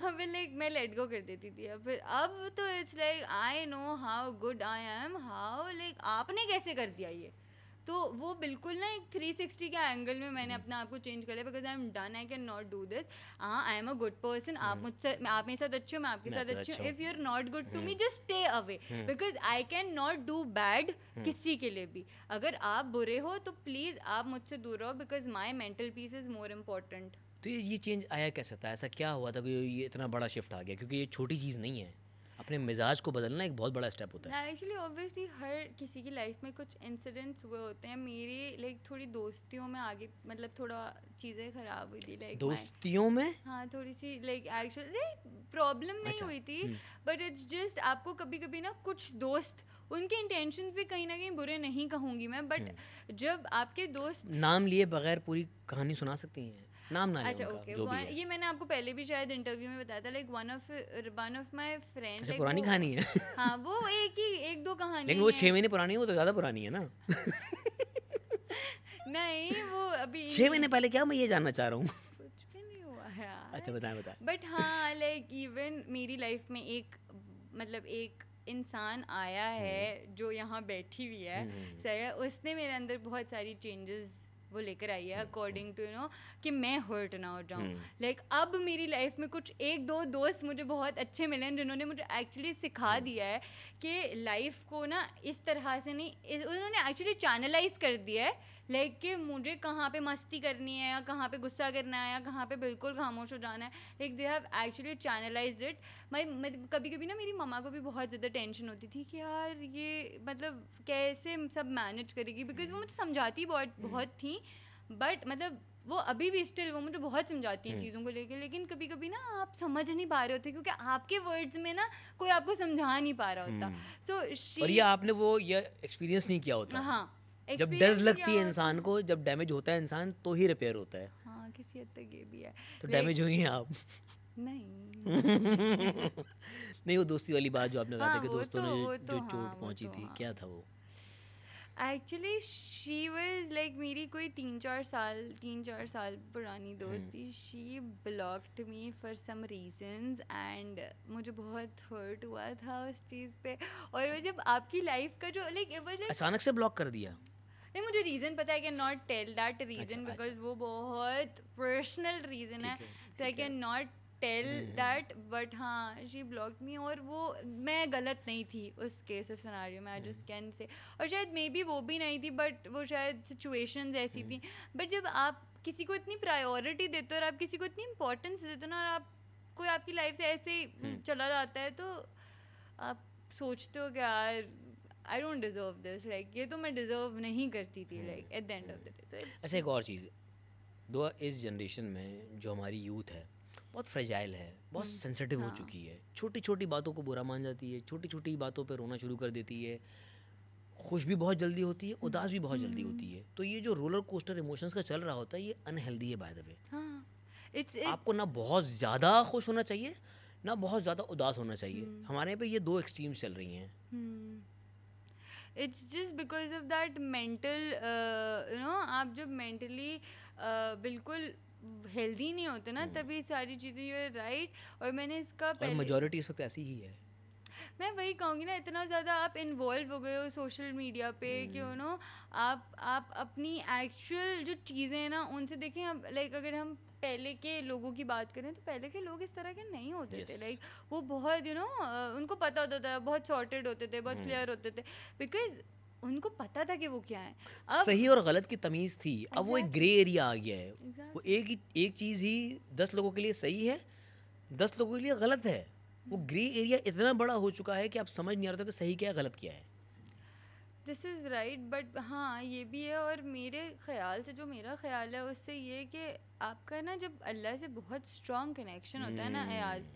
Speaker 1: फिर लाइक मैं लेट गो कर देती थी। फिर अब तो it's like I know how good I am, how like आपने कैसे कर दिया ये, तो वो बिल्कुल ना एक 360 के एंगल में मैंने अपने आप को चेंज कर लिया, because I am done, I can not do this. हाँ, I am a good person, आप मेरे साथ अच्छे हो, मैं आपके साथ अच्छी हूँ, if you are not good to me just stay away, because I can not do bad किसी के लिए भी। अगर आप बुरे हो तो प्लीज़ आप मुझसे दूर रहो, because my mental peace is more important.
Speaker 2: तो ये चेंज आया कैसे था, ऐसा क्या हुआ था कि ये इतना बड़ा शिफ्ट आ गया? क्योंकि ये छोटी चीज़ नहीं है, अपने मिजाज को बदलना एक बहुत बड़ा स्टेप होता है।
Speaker 1: एक्चुअली ऑब्वियसली हर किसी की लाइफ में कुछ इंसिडेंट्स हुए होते हैं। मेरी लाइक थोड़ी दोस्तियों में आगे मतलब थोड़ा चीज़ें ख़राब हुई थी, लाइक
Speaker 2: दोस्तियों में,
Speaker 1: हाँ थोड़ी सी लाइक एक्चुअली प्रॉब्लम नहीं हुई थी, बट इट्स जस्ट आपको कभी कभी ना कुछ दोस्त, उनके इंटेंशंस भी कहीं ना कहीं बुरे नहीं कहूँगी मैं, बट जब आपके दोस्त,
Speaker 2: नाम लिए बगैर पूरी कहानी सुना सकती हैं, नाम ना लें
Speaker 1: अच्छा
Speaker 2: उनका,
Speaker 1: ओके,
Speaker 2: जो भी है।
Speaker 1: ये मैंने आपको पहले भी शायद इंटरव्यू में बताया था, like one of my friend,
Speaker 2: अच्छा, पुरानी कहानी है।
Speaker 1: हाँ, वो एक दो कहानी,
Speaker 2: लेकिन वो 6 महीने पुरानी है, वो तो ज़्यादा पुरानी है ना।
Speaker 1: नहीं, वो अभी
Speaker 2: 6 महीने पहले क्या, मैं ये जानना चाह रहा हूँ।
Speaker 1: कुछ भी नहीं हुआ है यार।
Speaker 2: अच्छा बताएं।
Speaker 1: बट हाँ, लाइक इवन मेरी लाइफ में एक मतलब एक इंसान आया है जो यहाँ बैठी हुई है, सही है, उसने मेरे अंदर बहुत सारी चेंजेस वो लेकर आई है अकॉर्डिंग टू कि मैं हर्ट ना हो जाऊँ। लाइक अब मेरी लाइफ में कुछ एक दो दोस्त मुझे बहुत अच्छे मिले हैं जिन्होंने मुझे एक्चुअली सिखा दिया है कि लाइफ को ना इस तरह से नहीं, उन्होंने एक्चुअली चैनलाइज कर दिया है लाइक कि मुझे कहाँ पे मस्ती करनी है या कहाँ पे गुस्सा करना है या कहाँ पे बिल्कुल खामोश हो जाना है। Like they have actually channelised it. कभी कभी ना मेरी मम्मा को भी बहुत ज़्यादा टेंशन होती थी कि यार ये मतलब कैसे सब मैनेज करेगी, बिकॉज वो मुझे समझाती बहुत थी, बट मतलब वो अभी भी स्टिल वो मुझे बहुत समझाती हैं चीज़ों को लेके, लेकिन कभी कभी ना आप समझ नहीं पा रहे होते क्योंकि आपके वर्ड्स में ना कोई आपको समझा नहीं पा रहा होता। सो
Speaker 2: और ये आपने वो ये एक्सपीरियंस नहीं किया होता।
Speaker 1: हाँ,
Speaker 2: जब डज लगती है इंसान को, जब डैमेज होता है इंसान तो ही रिपेयर होता है।
Speaker 1: हाँ, किसी हद तक ये भी है।
Speaker 2: तो डैमेज हुई हैं आप?
Speaker 1: नहीं
Speaker 2: नहीं, वो दोस्ती वाली बात जो आपने कहा था कि दोस्तों ने जो
Speaker 1: हाँ,
Speaker 2: चोट पहुंची थी,
Speaker 1: हाँ।
Speaker 2: क्या था वो?
Speaker 1: एक्चुअली शी वाज लाइक मेरी कोई 3-4 साल पुरानी दोस्त थी। She blocked me for some reasons and मुझे बहुत हर्ट हुआ था उस चीज़ पे। और वो जब आपकी लाइफ का जो लाइक
Speaker 2: अचानक से ब्लॉक कर दिया?
Speaker 1: नहीं, मुझे रीज़न पता है, I can not tell that reason because वो बहुत पर्सनल रीज़न है, तो I can not tell that, but हाँ शी ब्लॉक्ड मी। और वो मैं गलत नहीं थी उस केस ऑफ सिनेरियो में, आई जस्ट कैन से, और शायद मे बी वो भी नहीं थी, बट वो शायद सिचुएशंस ऐसी थी। बट जब आप किसी को इतनी प्रायोरिटी देते हो और आप किसी को इतनी इंपॉर्टेंस देते हो ना, और आप कोई आपकी लाइफ से ऐसे चला जाता है, तो आप सोचते हो कि यार I don't deserve this, like ये तो मैं डिजर्व नहीं करती थी like eight the end of the day.
Speaker 2: अच्छा, एक और चीज़, दो इस जनरेशन में जो हमारी यूथ है बहुत फ्रेजाइल है, बहुत सेंसिटिव हो चुकी है, छोटी छोटी बातों को बुरा मान जाती है, छोटी छोटी बातों पे रोना शुरू कर देती है, खुश भी बहुत जल्दी होती है, उदास भी बहुत जल्दी होती है। तो ये जो रोलर कोस्टर इमोशंस का चल रहा होता है ये अनहेल्दी है बाय द वे। आपको ना बहुत ज़्यादा खुश होना चाहिए ना बहुत ज़्यादा उदास होना चाहिए। हमारे यहाँ पे ये दो एक्सट्रीम्स चल रही हैं।
Speaker 1: It's just because of that mental आप जब मेंटली बिल्कुल हेल्दी नहीं होते ना, तभी सारी चीज़ें, यू आर राइट। और मैंने इसका
Speaker 2: और मेजॉरिटी इस वक्त ऐसी ही है।
Speaker 1: मैं वही कहूँगी ना, इतना ज़्यादा आप इन्वॉल्व हो गए हो सोशल मीडिया पे कि आप अपनी एक्चुअल जो चीज़ें हैं ना उनसे देखें। अब लाइक अगर हम पहले के लोगों की बात करें तो पहले के लोग इस तरह के नहीं होते थे। लाइक वो बहुत उनको पता होता था, बहुत सॉर्टेड होते थे, बहुत क्लियर होते थे, बिकॉज उनको पता था कि वो क्या है।
Speaker 2: अब सही और गलत की तमीज़ थी, अब वो एक ग्रे एरिया आ गया है। वो एक चीज़ ही 10 लोगों के लिए सही है, 10 लोगों के लिए गलत है। वो ग्रे एरिया इतना बड़ा हो चुका है कि आप समझ नहीं आ रहा था कि सही क्या है गलत क्या है।
Speaker 1: दिस इज़ राइट, बट हाँ ये भी है। और मेरे ख्याल से, जो मेरा ख्याल है उससे ये कि आपका ना जब अल्लाह से बहुत स्ट्रॉन्ग कनेक्शन होता है ना अयाज,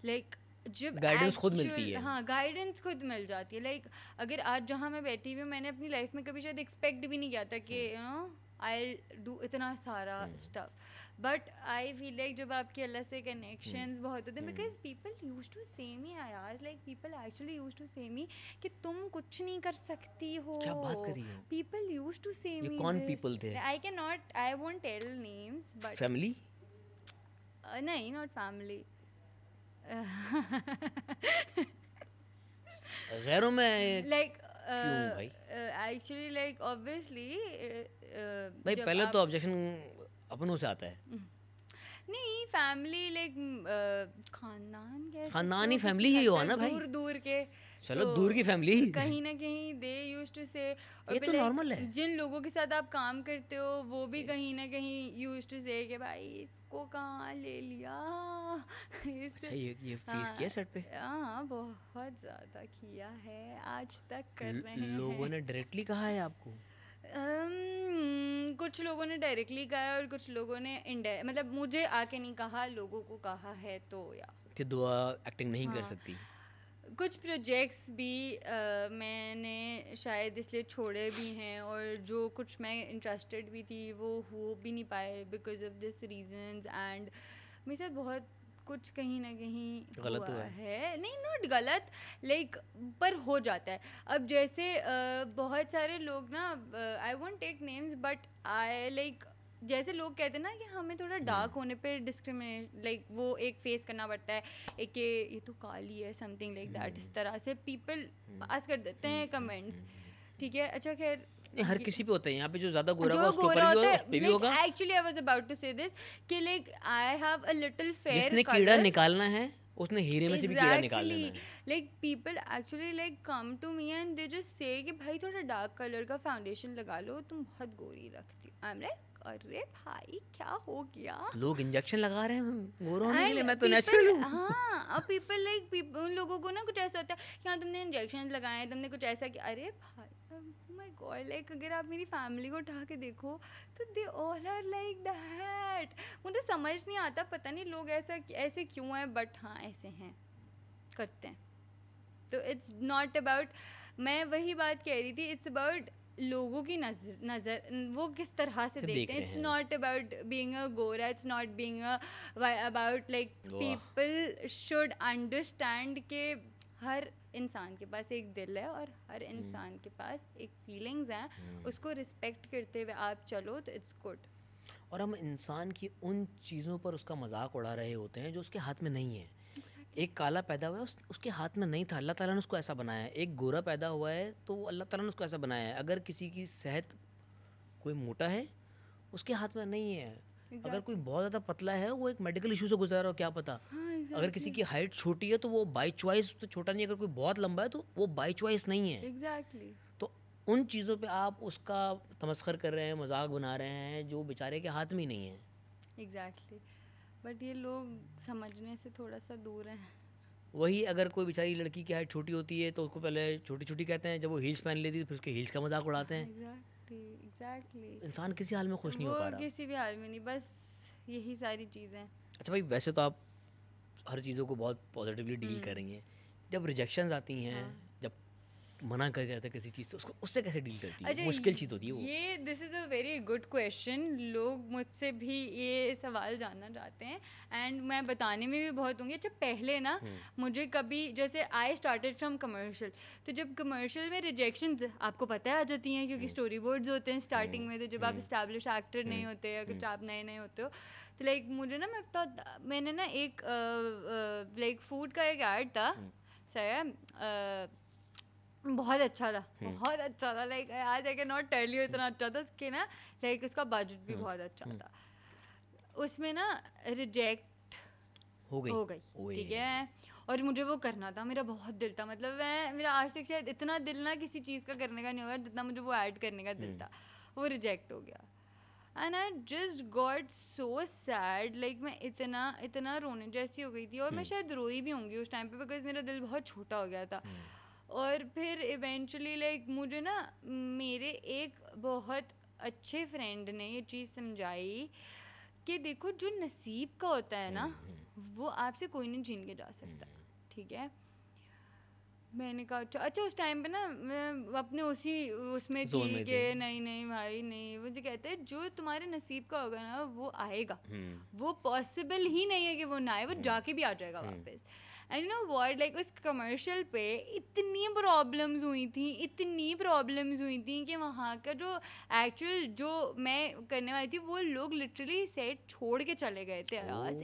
Speaker 1: लाइक जब
Speaker 2: गाइडेंस खुद मिलती है।
Speaker 1: हाँ, गाइडेंस खुद मिल जाती है। लाइक अगर आज जहाँ मैं बैठी हुई हूँ, मैंने अपनी लाइफ में कभी शायद एक्सपेक्ट भी नहीं किया था कि आई डू इतना सारा stuff, but I feel like जब आपकी अल्लाह से कनेक्शंस बहुत होते हैं, because people use to say me आयाज, like people actually use to say me कि तुम कुछ नहीं कर सकती हो।
Speaker 2: क्या बात कर रही हो?
Speaker 1: पीपल यूज टू से मी।
Speaker 2: कौन पीपल थे?
Speaker 1: I can not, I won't tell names, but
Speaker 2: family
Speaker 1: नहीं, नॉट फैमिली,
Speaker 2: गैरों में
Speaker 1: लाइक
Speaker 2: क्यों भाई?
Speaker 1: एक्चुअली लाइक ऑब्वियसली
Speaker 2: भाई पहले तो ऑब्जेक्शन अपनों से आता है।
Speaker 1: नहीं, फैमिली लाइक खानदान, कैसे
Speaker 2: खानदान ही फैमिली ही हुआ ना भाई,
Speaker 1: दूर दूर के।
Speaker 2: चलो दूर की फैमिली
Speaker 1: कहीं ना कहीं दे यूज टू से,
Speaker 2: ये तो नॉर्मल है।
Speaker 1: जिन लोगों के साथ आप काम करते हो वो भी कहीं ना कहीं यूज टू से कि भाई इसको कहाँ ले लिया।
Speaker 2: अच्छा, ये फेस किया सेट पे?
Speaker 1: हाँ, बहुत ज़्यादा किया है, आज तक कर रहे हैं।
Speaker 2: लोगों ने डायरेक्टली कहा है आपको?
Speaker 1: कुछ लोगों ने डायरेक्टली कहा है और कुछ लोगों ने मतलब मुझे आके नहीं कहा, लोगों को कहा है। तो या
Speaker 2: कि दुआ एक्टिंग नहीं कर सकती।
Speaker 1: कुछ प्रोजेक्ट्स भी मैंने शायद इसलिए छोड़े भी हैं, और जो कुछ मैं इंटरेस्टेड भी थी वो हो भी नहीं पाए because of this reasons. And मेरे साथ बहुत कुछ कहीं ना कहीं
Speaker 2: गलत
Speaker 1: हुआ है। नहीं, नॉट गलत, लाइक पर हो जाता है। अब जैसे बहुत सारे लोग ना, I won't take names, but I like जैसे लोग कहते हैं ना कि हमें थोड़ा डार्क होने पे डिस्क्रिमिनेट, लाइक वो एक फेस करना पड़ता है, एक कि ये तो काली है, समथिंग लाइक दैट। इस तरह से पीपल पास कर देते हैं कमेंट्स, ठीक है। अच्छा खैर,
Speaker 2: नहीं, हर किसी पे होता है, यहाँ पे जो ज़्यादा गोरा होगा
Speaker 1: जो
Speaker 2: उसके ऊपर
Speaker 1: गोरा
Speaker 2: भी
Speaker 1: होता
Speaker 2: होगा,
Speaker 1: है,
Speaker 2: उस पे भी
Speaker 1: like
Speaker 2: होगा।
Speaker 1: actually I was about to say this कि like I have a little fair
Speaker 2: जिसने
Speaker 1: color.
Speaker 2: कीड़ा निकालना है उसने हीरे में से भी कीड़ा निकाल लेना
Speaker 1: Exactly.
Speaker 2: है।
Speaker 1: Like people actually like come to me and they just say कि भाई थोड़ा डार्क कलर का फाउंडेशन लगा लो, तुम बहुत गोरी लगती हो। I'm like अरे भाई क्या हो गया?
Speaker 2: लोग इंजेक्शन लगा रहे हैं गोरा होने के लिए,
Speaker 1: And
Speaker 2: मैं तो
Speaker 1: people-
Speaker 2: नेचुरल हूँ।
Speaker 1: हाँ, अब people like उन लोगों को ना कुछ ऐसा होता है कि हाँ तुमने इंजेक्शन लगाए, तुमने कुछ ऐसा किया, अरे भाई माय गॉड, लाइक अगर आप मेरी फैमिली को उठा के देखो तो they all are like that. मुझे समझ नहीं आता, पता नहीं लोग ऐसे क्यों हैं, बट हाँ ऐसे हैं, करते हैं। तो इट्स नॉट अबाउट, मैं वही बात कह रही थी, इट्स अबाउट लोगों की नज़र वो किस तरह से देखते हैं। It's not about being a गोरा, it's not being about like people should understand के हर इंसान के पास एक दिल है और हर इंसान के पास एक फीलिंग्स हैं, उसको रिस्पेक्ट करते हुए आप चलो तो इट्स गुड।
Speaker 2: और हम इंसान की उन चीज़ों पर उसका मजाक उड़ा रहे होते हैं जो उसके हाथ में नहीं है। एक काला पैदा हुआ है, उसके हाथ में नहीं था, अल्लाह ताला ने उसको ऐसा बनाया है। एक गोरा पैदा हुआ है तो अल्लाह ताला ने उसको ऐसा बनाया है। अगर किसी की सेहत, कोई मोटा है उसके हाथ में नहीं है, अगर कोई बहुत ज़्यादा पतला है वो एक मेडिकल इशू से गुजर रहा हो, क्या पता। अगर किसी की हाइट छोटी है तो वो बाई चॉइस तो छोटा नहीं, अगर कोई बहुत लंबा है तो वो बाई चॉइस नहीं है।
Speaker 1: एग्जैक्टली।
Speaker 2: तो उन चीज़ों पे आप उसका तमस्खर कर रहे हैं, मजाक बना रहे हैं जो बेचारे के हाथ में ही नहीं है।
Speaker 1: एग्जैक्टली, बट ये लोग समझने से थोड़ा सा दूर हैं।
Speaker 2: वही अगर कोई बेचारी लड़की की हाइट छोटी होती है तो उसको पहले छोटी छोटी कहते हैं, जब वो हील्स पहन लेती है फिर उसके हील्स का मजाक उड़ाते हैं।
Speaker 1: एग्जैक्टली।
Speaker 2: इंसान किसी हाल में खुश नहीं हो पा रहा,
Speaker 1: किसी भी हाल में नहीं, बस यही सारी चीज़ें।
Speaker 2: अच्छा भाई, वैसे तो आप हर चीज़ों को बहुत पॉजिटिवली डील करेंगे, जब रिजेक्शंस आती हैं, जब मना कर जाता है किसी चीज़ से, उसको उससे कैसे डील करती है?
Speaker 1: अच्छा,
Speaker 2: मुश्किल चीज़ होती है वो।
Speaker 1: ये this is a very good question. लोग मुझसे भी ये सवाल जानना चाहते हैं एंड मैं बताने में भी बहुत होंगी। अच्छा, पहले ना मुझे कभी, जैसे आई स्टार्टेड फ्रॉम कमर्शियल, तो जब कमर्शियल में रिजेक्शन आपको पता है आ जाती हैं, क्योंकि स्टोरी बोर्ड्स होते हैं स्टार्टिंग में, तो जब आप इस्टेब्लिश एक्टर नहीं होते, अगर आप नए नए होते हो, तो लाइक मुझे ना, मैंने ना एक लाइक फूड का एक ऐड था, सही बहुत अच्छा था, बहुत अच्छा था, लाइक आज I can not tell you, इतना अच्छा था उसके ना, लाइक उसका बजट भी बहुत अच्छा था। उसमें ना रिजेक्ट हो गई, ठीक है, और मुझे वो करना था, मेरा बहुत दिल था, मतलब मेरा आज तक शायद इतना दिल ना किसी चीज़ का करने का नहीं होगा जितना मुझे वो ऐड करने का दिल था। वो रिजेक्ट हो गया and I just got so sad, like मैं इतना रोने जैसी हो गई थी, और मैं शायद रोई भी होंगी उस टाइम पे, बिकॉज मेरा दिल बहुत छोटा हो गया था। और फिर इवेंचुअली लाइक मुझे ना मेरे एक बहुत अच्छे फ्रेंड ने ये चीज़ समझाई कि देखो, जो नसीब का होता है ना, वो आपसे कोई नहीं छीन के जा सकता, ठीक है। मैंने कहा अच्छा, उस टाइम पे ना मैं अपने उसमें थी कि नहीं भाई नहीं, मुझे कहते हैं जो तुम्हारे नसीब का होगा ना वो आएगा, वो पॉसिबल ही नहीं है कि वो ना आए, वो जाके भी आ जाएगा वापस। And you know what, like उस कमर्शियल पे इतनी प्रॉब्लम्स हुई थी कि वहाँ का जो एक्चुअल जो मैं करने वाली थी, वो लोग लिटरली सेट छोड़ के चले गए थे।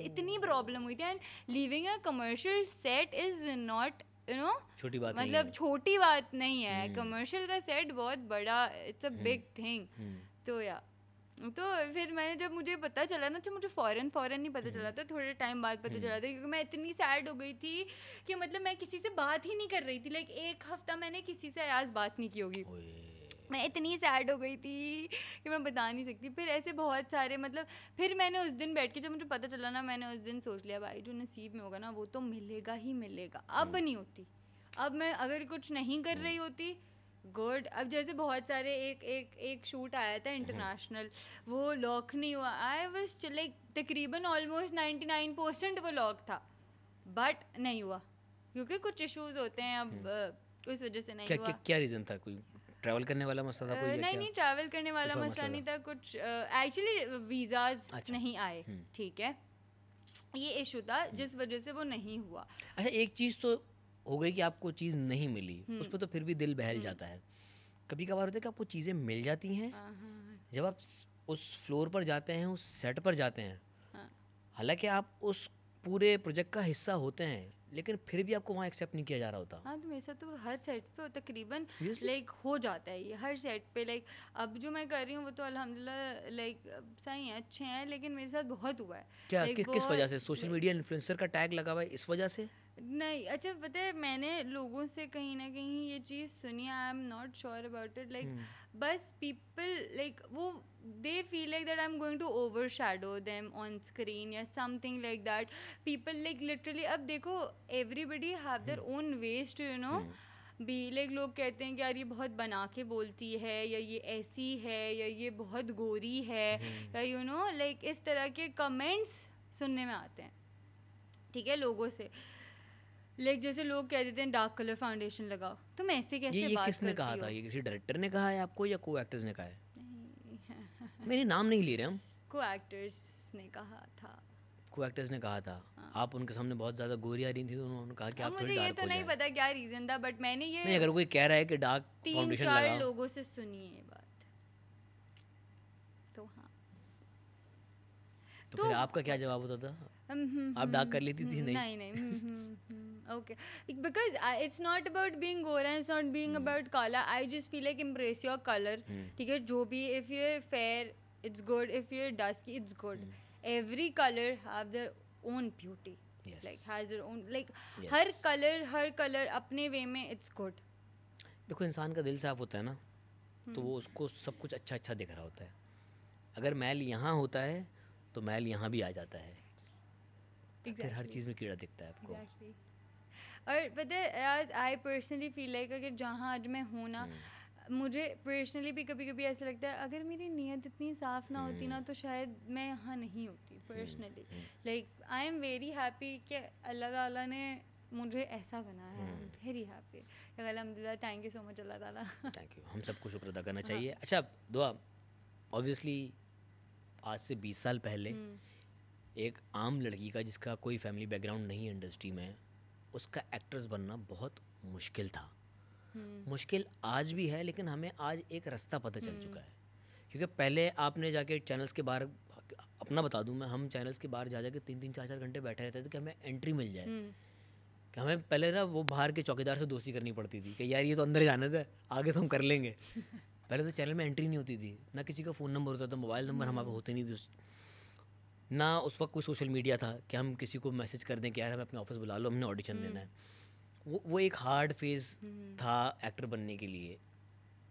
Speaker 1: इतनी प्रॉब्लम हुई थी, and leaving a commercial set is not, you know,
Speaker 2: छोटी बात
Speaker 1: मतलब छोटी बात नहीं है। कमर्शियल का सेट बहुत बड़ा, इट्स अ बिग थिंग। तो फिर मैंने, जब मुझे पता चला ना, मुझे फ़ौरन नहीं पता चला था, थोड़े टाइम बाद पता चला था, क्योंकि मैं इतनी सैड हो गई थी कि मतलब मैं किसी से बात ही नहीं कर रही थी, लाइक एक हफ्ता मैंने किसी से आज बात नहीं की होगी। मैं इतनी सैड हो गई थी कि मैं बता नहीं सकती। फिर ऐसे बहुत सारे, मतलब फिर मैंने उस दिन बैठ के, जब मुझे पता चला ना, मैंने उस दिन सोच लिया भाई जो नसीब में होगा ना वो तो मिलेगा ही मिलेगा। अब नहीं होती, अब मैं अगर कुछ नहीं कर रही होती, गुड। अब जैसे बहुत सारे एक शूट आया था इंटरनेशनल, वो लॉक नहीं हुआ, आई वाज लाइक तकरीबन ऑलमोस्ट 99% वो लॉक था, बट नहीं हुआ क्योंकि कुछ इश्यूज होते हैं, अब उस वजह से नहीं हुआ।
Speaker 2: क्या रीज़न था? कोई ट्रैवल करने वाला मसला था? कोई
Speaker 1: नहीं, ट्रैवल करने वाला मसला नहीं था, कुछ एक्चुअली वीज़ाज नहीं आए, ठीक है, ये इशू था जिस वजह से वो नहीं हुआ।
Speaker 2: अच्छा, एक चीज़ तो हो गई कि आपको चीज़ नहीं मिली, उस पर तो फिर भी दिल बहल जाता है। कभी कभार होता है कि आपको चीज़ें मिल जाती हैं, जब आप उस फ्लोर पर जाते हैं, उस सेट पर जाते हैं, हालांकि आप उस पूरे प्रोजेक्ट का हिस्सा होते हैं, लेकिन फिर भी आपको वहाँ एक्सेप्ट नहीं किया जा रहा होता।
Speaker 1: हाँ, तो मेरे साथ तो हर सेट पे तकरीबन
Speaker 2: Seriously?
Speaker 1: लाइक हो जाता है ये हर सेट पे। लाइक अब जो मैं कर रही हूँ वो तो अल्हम्दुलिल्लाह लाइक सही है, अच्छे हैं, लेकिन मेरे साथ बहुत हुआ है।
Speaker 2: क्या
Speaker 1: लाइक
Speaker 2: किस वजह से?
Speaker 1: बहुत
Speaker 2: सोशल मीडिया इन्फ्लुएंसर का टैग लगा हुआ है इस वजह से?
Speaker 1: नहीं, अच्छा पता है, मैंने लोगों से कहीं ना कहीं ये चीज़ सुनी, I am not sure about it, like बस पीपल लाइक वो they feel like that I am going to overshadow them on screen या something like that. People like literally, अब देखो everybody have their own ways too भी, like लोग कहते हैं कि यार ये बहुत बना के बोलती है, या ये ऐसी है, या ये बहुत गोरी है, या लाइक इस तरह के कमेंट्स सुनने में आते हैं, ठीक है, लोगों से। लाइक जैसे लोग कह देते हैं डार्क कलर फाउंडेशन लगाओ, तुम ऐसे कैसे
Speaker 2: ये
Speaker 1: बात
Speaker 2: किसने
Speaker 1: करती
Speaker 2: कहा
Speaker 1: हो?
Speaker 2: था? ये किसी डायरेक्टर ने कहा है आपको या को एक्टर्स ने कहा है? मेरे नाम नहीं ले रहे हम।
Speaker 1: को एक्टर्स ने कहा था।
Speaker 2: को एक्टर्स ने कहा था। आप उनके सामने बहुत ज़्यादा गोरी आ रही थी तो उन्होंने कहा कि
Speaker 1: अब
Speaker 2: आप थोड़ी
Speaker 1: मुझे ये
Speaker 2: डार्क
Speaker 1: तो
Speaker 2: हो
Speaker 1: नहीं
Speaker 2: जाए।
Speaker 1: पता क्या रीज़न था, बट मैंने
Speaker 2: नहीं,
Speaker 1: ये
Speaker 2: अगर कोई कह रहा है कि डार्क
Speaker 1: 3-4
Speaker 2: लगाओ
Speaker 1: लोगों से सुनी है ये बात, तो हाँ।
Speaker 2: तो फिर आपका क्या जवाब होता था? आप डार्क कर लेती थी? नहीं
Speaker 1: नहीं okay, because it's not about being गोरा, इट्स नॉट बीइंग अबाउट काला, I just feel like embrace your colour, ठीक है, जो भी, if you are fair it's good, if you are dusky it's good, every colour have their own beauty, like has their own, like हर कलर अपने way में it's good.
Speaker 2: देखो, इंसान का दिल साफ होता है ना, तो वो उसको सब कुछ अच्छा अच्छा दिख रहा होता है। अगर मैल यहाँ होता है तो मैल यहाँ भी आ जाता है, फिर हर चीज़ में कीड़ा दिखता है आपको।
Speaker 1: Exactly. और पता है यार, आई पर्सनली फील लाइक अगर जहाँ आज मैं हूँ ना, मुझे पर्सनली भी कभी कभी ऐसा लगता है अगर मेरी नीयत इतनी साफ़ ना होती ना तो शायद मैं यहाँ नहीं होती। Personally like I am very happy कि अल्लाह ताला ने मुझे ऐसा बनाया है, वेरी हैप्पी, अल्हम्दुलिल्लाह, थैंक यू सो मच अल्लाह ताला।
Speaker 2: थैंक यू, हम सबको शुक्र अदा करना चाहिए। अच्छा दुआ, ऑब्वियसली आज से 20 साल पहले एक आम लड़की का जिसका कोई फैमिली बैकग्राउंड नहीं है इंडस्ट्री में, उसका एक्ट्रेस बनना बहुत मुश्किल था। मुश्किल आज भी है, लेकिन हमें आज एक रास्ता पता चल चुका है। क्योंकि पहले आपने जाके चैनल्स के बाहर, अपना बता दूं मैं, हम चैनल्स के बाहर जा जाके 3-3 4-4 घंटे बैठे रहते थे कि हमें एंट्री मिल जाए। कि हमें पहले ना वो बाहर के चौकीदार से दोस्ती करनी पड़ती थी कि यार ये तो अंदर जाने दे, आगे तो हम कर लेंगे। पहले तो चैनल में एंट्री नहीं होती थी, ना किसी का फ़ोन नंबर होता था, मोबाइल नंबर हमारे पास होते नहीं थे, ना उस वक्त कोई सोशल मीडिया था कि हम किसी को मैसेज कर दें कि यार हमें अपने ऑफिस बुला लो, हमने ऑडिशन देना है। वो एक हार्ड फेज़ था एक्टर बनने के लिए।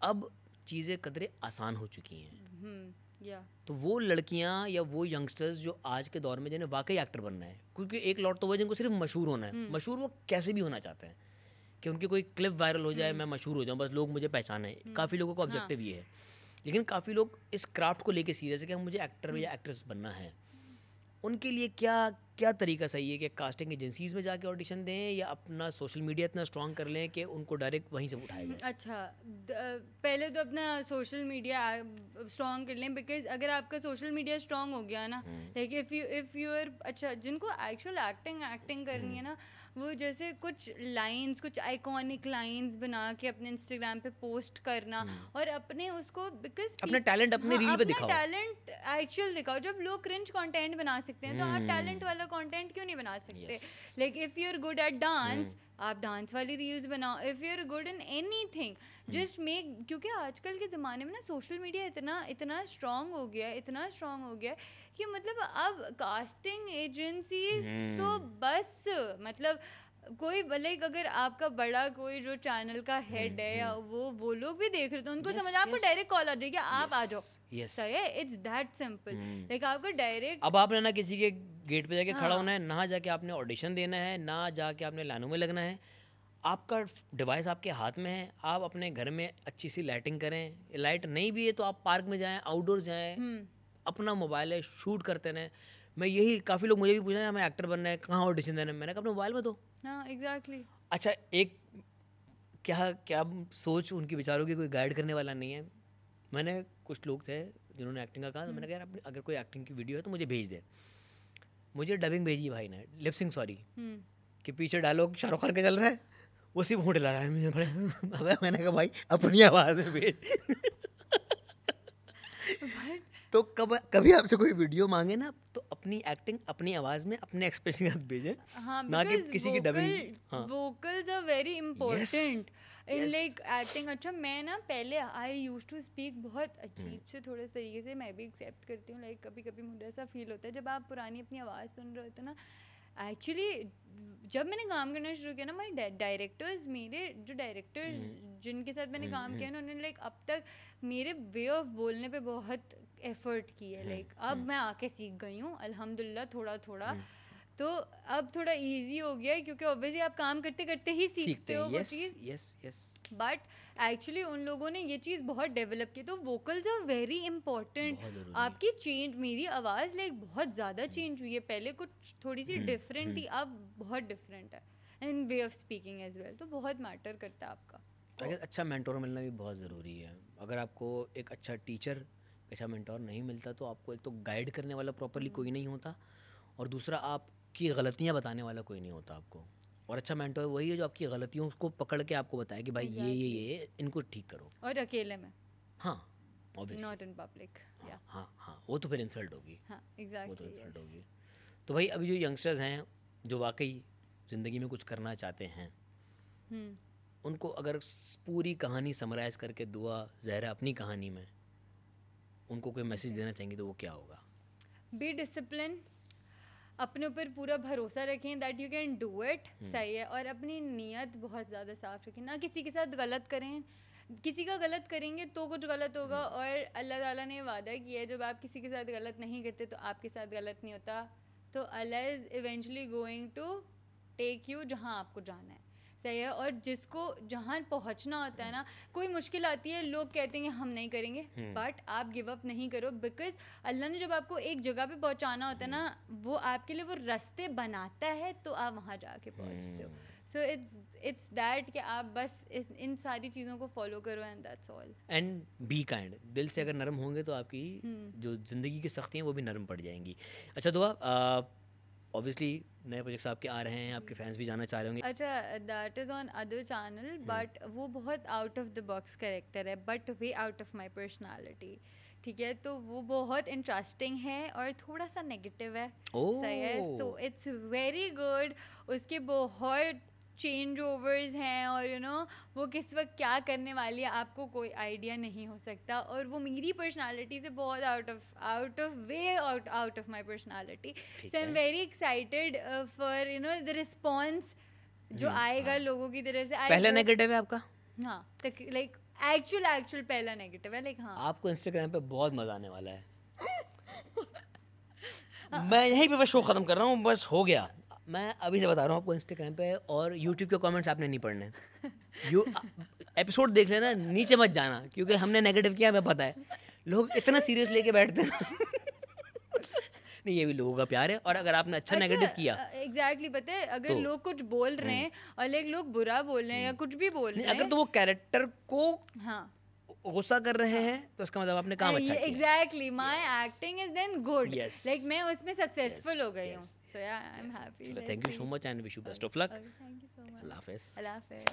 Speaker 2: अब चीज़ें कदरे आसान हो चुकी हैं। तो वो लड़कियां या वो यंगस्टर्स जो आज के दौर में जिन्हें वाकई एक्टर बनना है, क्योंकि एक लॉट तो वो जिनको सिर्फ मशहूर होना है, मशहूर वो कैसे भी होना चाहते हैं कि उनकी कोई क्लिप वायरल हो जाए, मैं मशहूर हो जाऊँ, बस लोग मुझे पहचाने। काफ़ी लोगों का ऑब्जेक्टिव ये है, लेकिन काफ़ी लोग इस क्राफ्ट को लेके सीरियस है कि मुझे एक्टर या एक्ट्रेस बनना है। उनके लिए क्या तरीका सही है कि कास्टिंग एजेंसीज में जाके ऑडिशन दें या अपना सोशल मीडिया इतना स्ट्रॉन्ग कर लें कि उनको डायरेक्ट वहीं से उठाया जाए?
Speaker 1: अच्छा, पहले तो अपना सोशल मीडिया स्ट्रॉन्ग कर लें, बिकॉज अगर आपका सोशल मीडिया स्ट्रॉन्ग हो गया ना, लाइक इफ़ यू आर, अच्छा जिनको एक्चुअल एक्टिंग करनी है ना, वो जैसे कुछ लाइंस, कुछ आइकॉनिक लाइंस बना के अपने इंस्टाग्राम पे पोस्ट करना और अपने उसको, बिकॉज
Speaker 2: अपना टैलेंट अपने रील पे दिखाओ,
Speaker 1: टैलेंट एक्चुअल दिखाओ। जब लोग क्रिंज कंटेंट बना सकते हैं तो आप टैलेंट वाला कंटेंट क्यों नहीं बना सकते? Like if you are good at dance, आप डांस वाली रील्स बनाओ। If you are good in anything, just make, क्योंकि आजकल के ज़माने में ना सोशल मीडिया इतना स्ट्रॉन्ग हो गया है कि मतलब अब कास्टिंग एजेंसीज तो बस मतलब कोई लाइक अगर आपका बड़ा कोई जो चैनल का हेड है या वो लोग भी देख रहे थे, उनको समझ आपको डायरेक्ट कॉल आ जाएगी, आप आ जाओ, सही है, इट्स दैट सिंपल। लाइक आपको डायरेक्ट,
Speaker 2: अब आपने ना किसी के गेट पे जाके खड़ा होना है, ना जाके आपने ऑडिशन देना है, ना जाके आपने लाइनों में लगना है। आपका डिवाइस आपके हाथ में है, आप अपने घर में अच्छी सी लाइटिंग करें, लाइट नहीं भी है तो आप पार्क में जाएं, आउटडोर जाएं, अपना मोबाइल है, शूट करते रहें। मैं यही, काफ़ी लोग मुझे भी पूछा है हमें एक्टर बनना है, कहाँ ऑडिशन देना है, मैंने कहा अपने मोबाइल में दो।
Speaker 1: हाँ एग्जैक्टली।
Speaker 2: अच्छा, एक क्या सोच उनकी बेचारों की, कोई गाइड करने वाला नहीं है। मैंने कुछ लोग थे जिन्होंने एक्टिंग का कहा, तो मैंने कहा यार अगर कोई एक्टिंग की वीडियो है तो मुझे भेज दे। मुझे डबिंग भेजी भाई ने, लिपसिंग सॉरी, कि पीछे डायलॉग शाहरुख खान का चल रहा है, वो सिर्फ होंठ ला रहा है मुझे। मैंने कहा भाई अपनी आवाज़ में भेज। तो कभी आपसे कोई वीडियो मांगे ना तो अपनी एक्टिंग अपनी आवाज में अपने एक्सप्रेशन के साथ भेजें,
Speaker 1: हाँ,
Speaker 2: ना कि किसी की डबिंग। हाँ
Speaker 1: vocals are very important in like acting. अच्छा मैं ना पहले I used to speak बहुत अजीब से थोड़े तरीके से, मैं भी एक्सेप्ट करती हूँ, लाइक कभी कभी मुझे ऐसा फील होता है जब आप पुरानी अपनी आवाज़ सुन रहे होते ना। एक्चुअली जब मैंने काम करना शुरू किया ना, मेरे डायरेक्टर्स, मेरे जो डायरेक्टर्स जिनके साथ मैंने काम किया ना, उन्होंने लाइक अब तक मेरे वे ऑफ बोलने पे बहुत एफर्ट की है। लाइक अब मैं आके सीख गई हूँ अल्हम्दुलिल्लाह थोड़ा थोड़ा, तो अब थोड़ा इजी हो गया है क्योंकि ऑब्वियसली आप काम करते करते ही सीखते हो वो चीज़।
Speaker 2: यस
Speaker 1: बट एक्चुअली उन लोगों ने ये चीज़ बहुत डेवलप की, तो वोकल्स आर वेरी इंपॉर्टेंट। आपकी चेंज, मेरी आवाज़ लाइक बहुत ज़्यादा चेंज हुई है, पहले कुछ थोड़ी सी डिफरेंट थी, अब बहुत डिफरेंट है in way of speaking as well, तो बहुत मैटर करता है आपका।
Speaker 2: अगर अच्छा मेंटोर मिलना भी बहुत ज़रूरी है। अगर आपको एक अच्छा टीचर, अच्छा मेंटोर नहीं मिलता तो आपको एक तो गाइड करने वाला प्रॉपरली कोई नहीं होता, और दूसरा आपकी गलतियाँ बताने वाला कोई नहीं होता आपको। और अच्छा मेंटोर वही है जो आपकी गलतियों को पकड़ के आपको बताए कि भाई ये इनको ठीक करो,
Speaker 1: और अकेले में।
Speaker 2: हाँ ऑब्वियसली,
Speaker 1: नॉट इन पब्लिक।
Speaker 2: हाँ वो तो फिर इंसल्ट होगी।
Speaker 1: हाँ एग्जैक्टली,
Speaker 2: वो तो इंसल्ट होगी। तो भाई अभी जो यंगस्टर्स हैं जो वाकई ज़िंदगी में कुछ करना चाहते हैं, उनको अगर पूरी कहानी समराइज करके दुआ ज़हरा अपनी कहानी में उनको कोई मैसेज देना चाहेंगे तो वो क्या होगा?
Speaker 1: बी डिसिप्लिन, अपने ऊपर पूरा भरोसा रखें that you can do it, सही है, और अपनी नीयत बहुत ज़्यादा साफ रखें, ना किसी के साथ गलत करें। किसी का गलत करेंगे तो कुछ गलत होगा, और अल्लाह ताला ने वादा किया है जब आप किसी के साथ गलत नहीं करते तो आपके साथ गलत नहीं होता, तो Allah is eventually going to take you जहाँ आपको जाना है, सही है। और जिसको जहाँ पहुँचना होता है ना, कोई मुश्किल आती है, लोग कहते हैं हम नहीं करेंगे, बट आप गिव अप नहीं करो, बिकॉज अल्लाह ने जब आपको एक जगह पे पहुँचाना होता है ना, वो आपके लिए वो रास्ते बनाता है, तो आप वहाँ जाके पहुँचते हो। सो इट्स दैट कि आप बस इन सारी चीज़ों को फॉलो करो, and that's all.
Speaker 2: And be kind, दिल से अगर नरम होंगे तो आपकी जो ज़िंदगी की सख्तियाँ वो भी नरम पड़ जाएंगी। अच्छा दुआ, ऑब्वियसली नए प्रोजेक्ट्स आपके आ रहे हैं, आपके फैंस भी जाना चाह रहे होंगे।
Speaker 1: अच्छा, that is on other channel, but वो बहुत out of the box character है, but way out of my personality, ठीक है, तो वो बहुत इंटरेस्टिंग है और थोड़ा सा नेगेटिव है, सही है, सो इट्स वेरी गुड। उसके बहुत चेंज ओवर्स हैं, और यू नो वो किस वक्त क्या करने वाली है आपको कोई आइडिया नहीं हो सकता, और वो मेरी पर्सनालिटी से बहुत out of my personality, so I am very excited for you know the response जो आएगा लोगों की तरफ से।
Speaker 2: पहला नेगेटिव है आपका?
Speaker 1: हाँ, लाइक एक्चुअल पहला नेगेटिव है, लाइक हाँ
Speaker 2: आपको इंस्टाग्राम पे बहुत मजा आने वाला है। मैं यहीं पे बस शो खत्म कर रहा हूँ, बस हो गया। मैं अभी से बता रहा हूँ आपको, इंस्टाग्राम पे और यूट्यूब के कमेंट्स आपने नहीं पढ़ने। एपिसोड देख लेना, नीचे मत जाना, क्योंकि हमने नेगेटिव किया हमें पता है। लोग इतना सीरियस लेके बैठते हैं नहीं, ये भी लोगों का प्यार है, और अगर आपने अच्छा नेगेटिव किया,
Speaker 1: एग्जैक्टली पता है, अगर तो, लोग कुछ बोल रहे हैं और लोग बुरा बोल रहे हैं या कुछ भी बोल रहे हैं,
Speaker 2: अगर तो वो कैरेक्टर को गुस्सा कर रहे हैं तो इसका मतलब आपने काम अच्छा किया।
Speaker 1: Exactly, my acting is then good, like मैं उसमें सक्सेसफुल हो गई हूं, so yeah I am happy.
Speaker 2: Thank you so much and wish you best of luck.
Speaker 1: Thank you so much.
Speaker 2: Allah हाफिज़।
Speaker 1: अल्लाह हाफिज़।